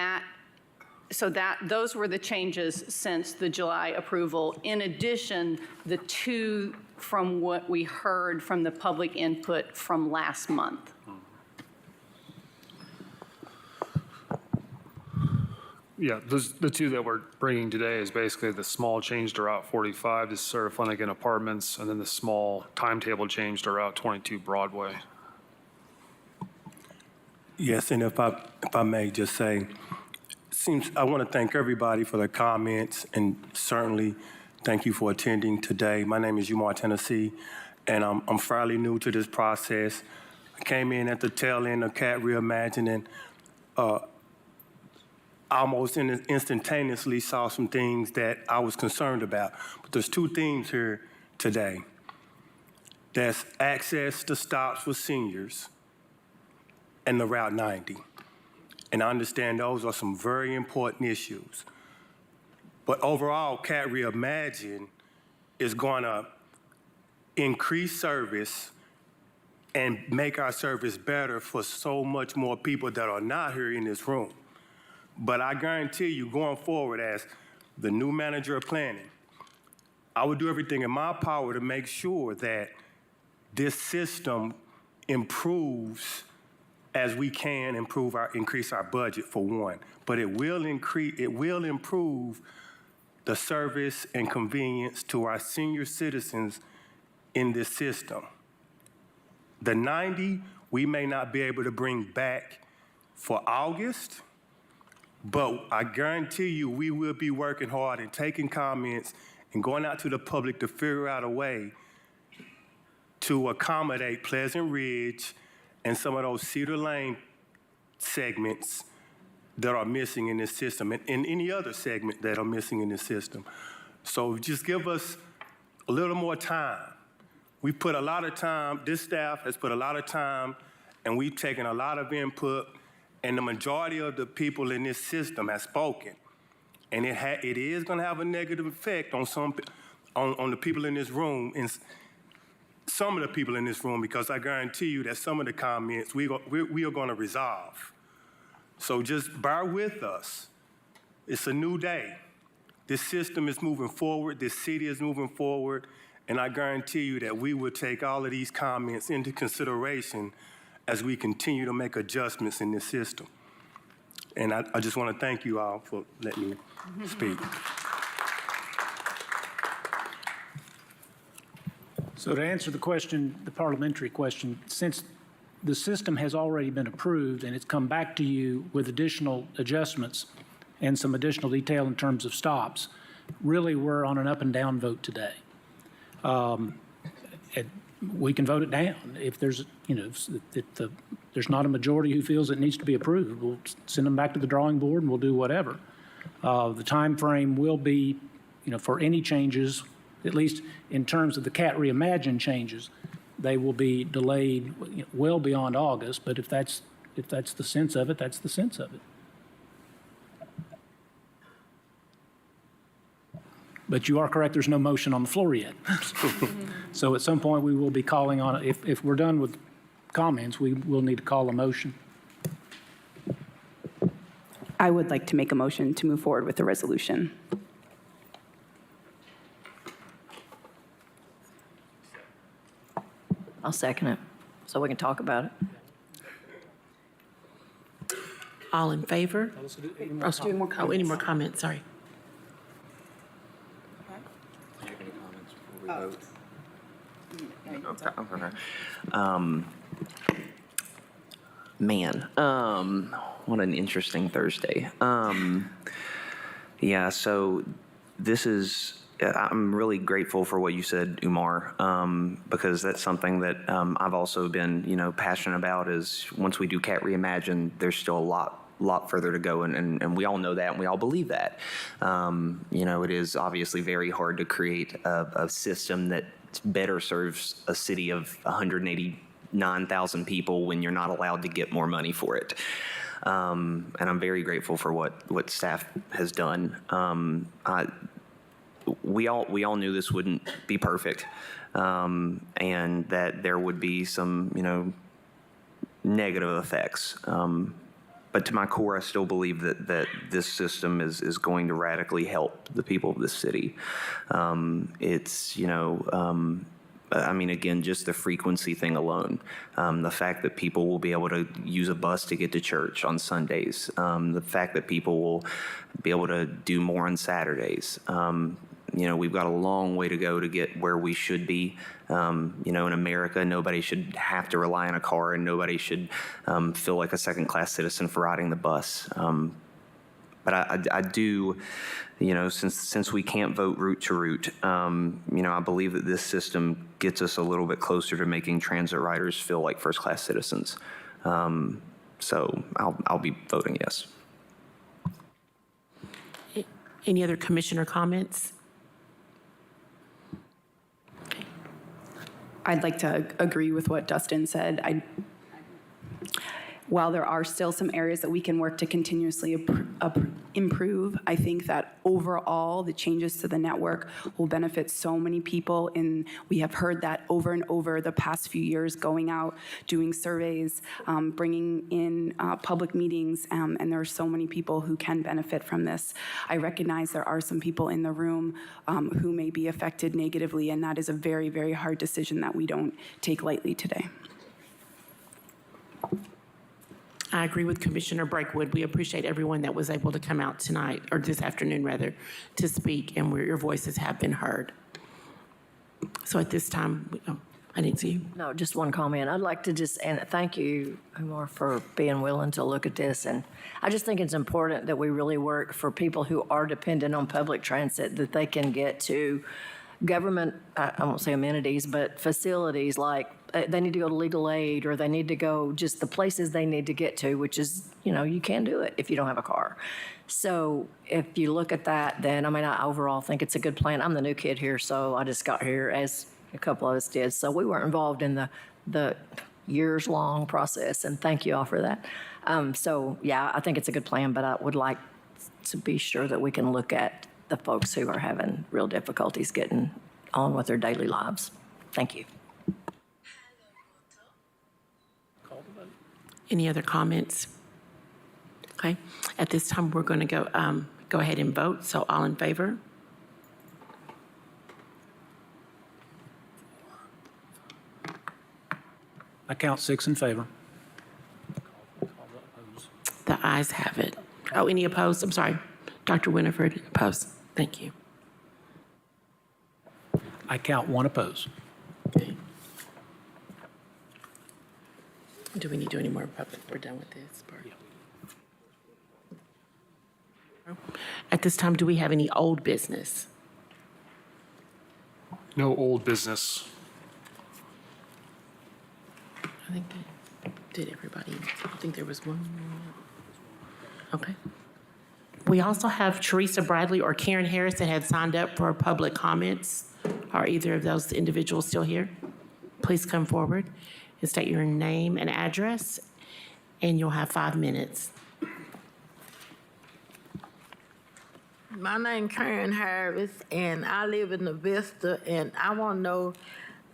those were the changes since the July approval. In addition, the 2 from what we heard from the public input from last month. yeah, the two that we're bringing today is basically the small change to Route 45 to serve Flanagan Apartments, and then the small timetable change to Route 22 Broadway. Yes, and if I may just say, I want to thank everybody for their comments, and certainly thank you for attending today. My name is Umar Tennessee, and I'm fairly new to this process. I came in at the tail end of CAT Reimagining. Almost instantaneously saw some things that I was concerned about. But there's two themes here today. That's access to stops for seniors and the Route 90. And I understand those are some very important issues. But overall, CAT Reimagine is going to increase service and make our service better for so much more people that are not here in this room. But I guarantee you, going forward as the new manager of planning, I will do everything in my power to make sure that this system improves as we can increase our budget for one. But it will improve the service and convenience to our senior citizens in this system. The 90, we may not be able to bring back for August, but I guarantee you we will be working hard and taking comments and going out to the public to figure out a way to accommodate Pleasant Ridge and some of those Cedar Lane segments that are missing in this system, and any other segment that are missing in this system. So just give us a little more time. We put a lot of time, this staff has put a lot of time, and we've taken a lot of input, and the majority of the people in this system have spoken. And it is going to have a negative effect on on the people in this room, and some of the people in this room, because I guarantee you that some of the comments we are going to resolve. So just bear with us. It's a new day. This system is moving forward. This city is moving forward. And I guarantee you that we will take all of these comments into consideration as we continue to make adjustments in this system. And I just want to thank you all for letting me speak. So to answer the question, the parliamentary question, since the system has already been approved and it's come back to you with additional adjustments and some additional detail in terms of stops, really we're on an up and down vote today. We can vote it down if there's, if there's not a majority who feels it needs to be approved. We'll send them back to the drawing board and we'll do whatever. The time frame will be, for any changes, at least in terms of the CAT Reimagine changes, they will be delayed well beyond August. But if that's the sense of it, that's the sense of it. But you are correct, there's no motion on the floor yet. So at some point, we will be calling on, if we're done with comments, we will need to call a motion. I would like to make a motion to move forward with the resolution. I'll second it, so we can talk about it. All in favor? Any more comments? Sorry. What an interesting Thursday. Yeah, so this is, I'm really grateful for what you said, Umar, because that's something that I've also been, passionate about is once we do CAT Reimagine, there's still a lot further to go, and we all know that, and we all believe that. It is obviously very hard to create a system that better serves a city of 189,000 people when you're not allowed to get more money for it. And I'm very grateful for what staff has done. We all knew this wouldn't be perfect, and that there would be some, negative effects. But to my core, I still believe that this system is going to radically help the people of this city. It's, I mean, again, just the frequency thing alone, the fact that people will be able to use a bus to get to church on Sundays, the fact that people will be able to do more on Saturdays. You know, we've got a long way to go to get where we should be. You know, in America, nobody should have to rely on a car, and nobody should feel like a second-class citizen for riding the bus. But I do, you know, since we can't vote route to route, you know, I believe that this system gets us a little bit closer to making transit riders feel like first-class citizens. So I'll be voting yes. Any other commissioner comments? I'd like to agree with what Dustin said. While there are still some areas that we can work to continuously improve, I think that overall the changes to the network will benefit so many people. And we have heard that over and over the past few years, going out, doing surveys, bringing in public meetings, and there are so many people who can benefit from this. I recognize there are some people in the room who may be affected negatively, and that is a very, very hard decision that we don't take lightly today. I agree with Commissioner Breakwood. We appreciate everyone that was able to come out tonight, or this afternoon rather, to speak, and where your voices have been heard. So at this time, I didn't see you. No, just one comment. I'd like to and thank you, Umar, for being willing to look at this. And I just think it's important that we really work for people who are dependent on public transit, that they can get to government, I won't say amenities, but facilities like they need to go to legal aid, or they need to go just the places they need to get to, which is, you know, you can do it if you don't have a car. So if you look at that, then, I mean, I overall think it's a good plan. I'm the new kid here, so I just got here as a couple of us did. So we weren't involved in the years-long process, and thank you all for that. So, yeah, I think it's a good plan, but I would like to be sure that we can look at the folks who are having real difficulties getting on with their daily lives. Thank you. Any other comments? Okay. At this time, we're going to go ahead and vote. So all in favor? I count 6 in favor. The ayes have it. Oh, any opposed? I'm sorry. Dr. Winifred, opposed. Thank you. I count 1 opposed. Okay. Do we need to do any more public? We're done with this part. At this time, do we have any old business? No old business. I think that did everybody. I think there was one more. Okay. We also have Teresa Bradley or Karen Harris that had signed up for public comments. Are either of those individuals still here? Please come forward and state your name and address, and you'll have 5 minutes. My name's Karen Harris, and I live in the Vista, and I want to know,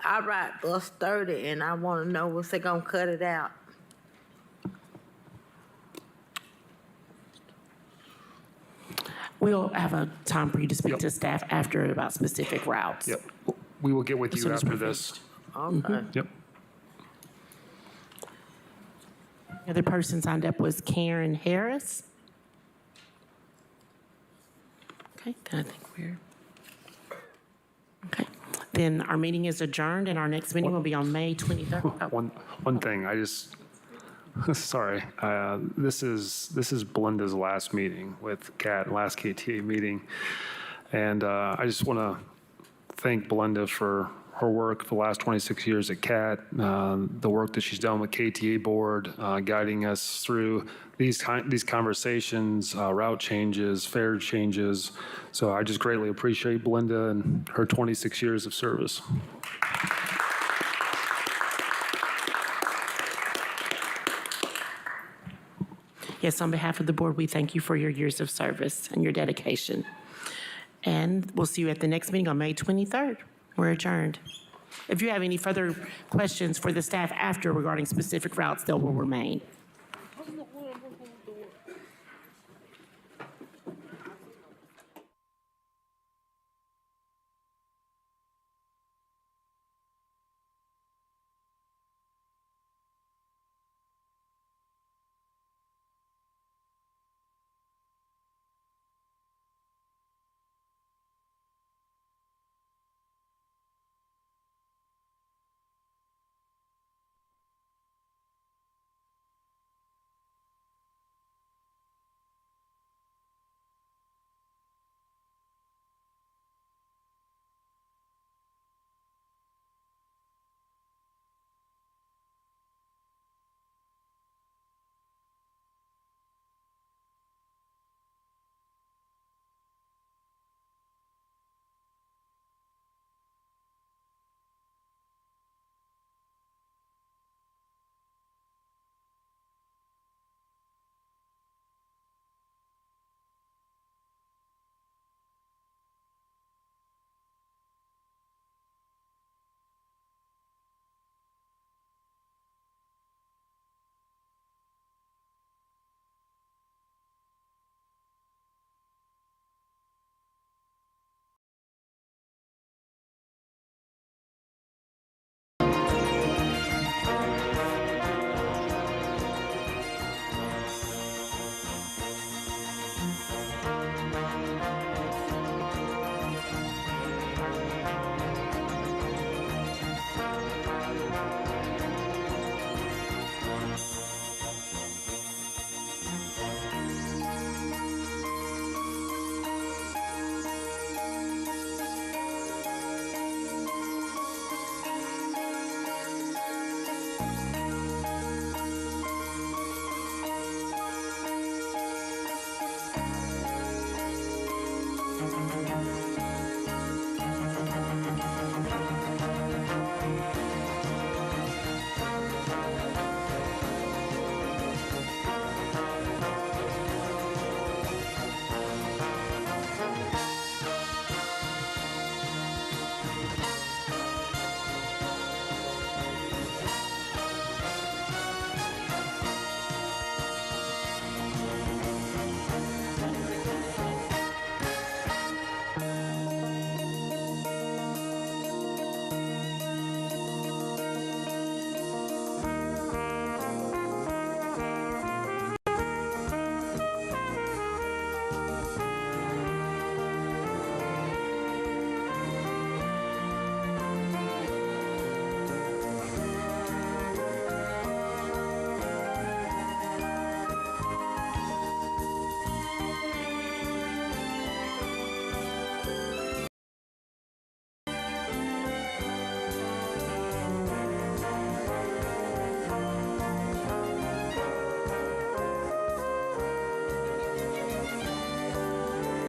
I ride bus 30, and I want to know, what's they going to cut it out? We'll have a time for you to speak to staff after about specific routes. Yep. We will get with As you soon as after we're this. Okay. Yep. The other person signed up was Karen Harris. Okay, then I think we're, okay. Then our meeting is adjourned, and our next meeting will be on May 23rd. Oh. One thing, I just, sorry, this is Belinda's last meeting with CAT, last KTA meeting. And I just want to thank Belinda for her work for the last 26 years at CAT, the work that she's done with KTA board, guiding us through these conversations, route changes, fare changes. So I just greatly appreciate Belinda and her 26 years of service. Yes, on behalf of the board, we thank you for your years of service and your dedication. And we'll see you at the next meeting on May 23rd. We're adjourned. If you have any further questions for the staff after regarding specific routes, they will remain.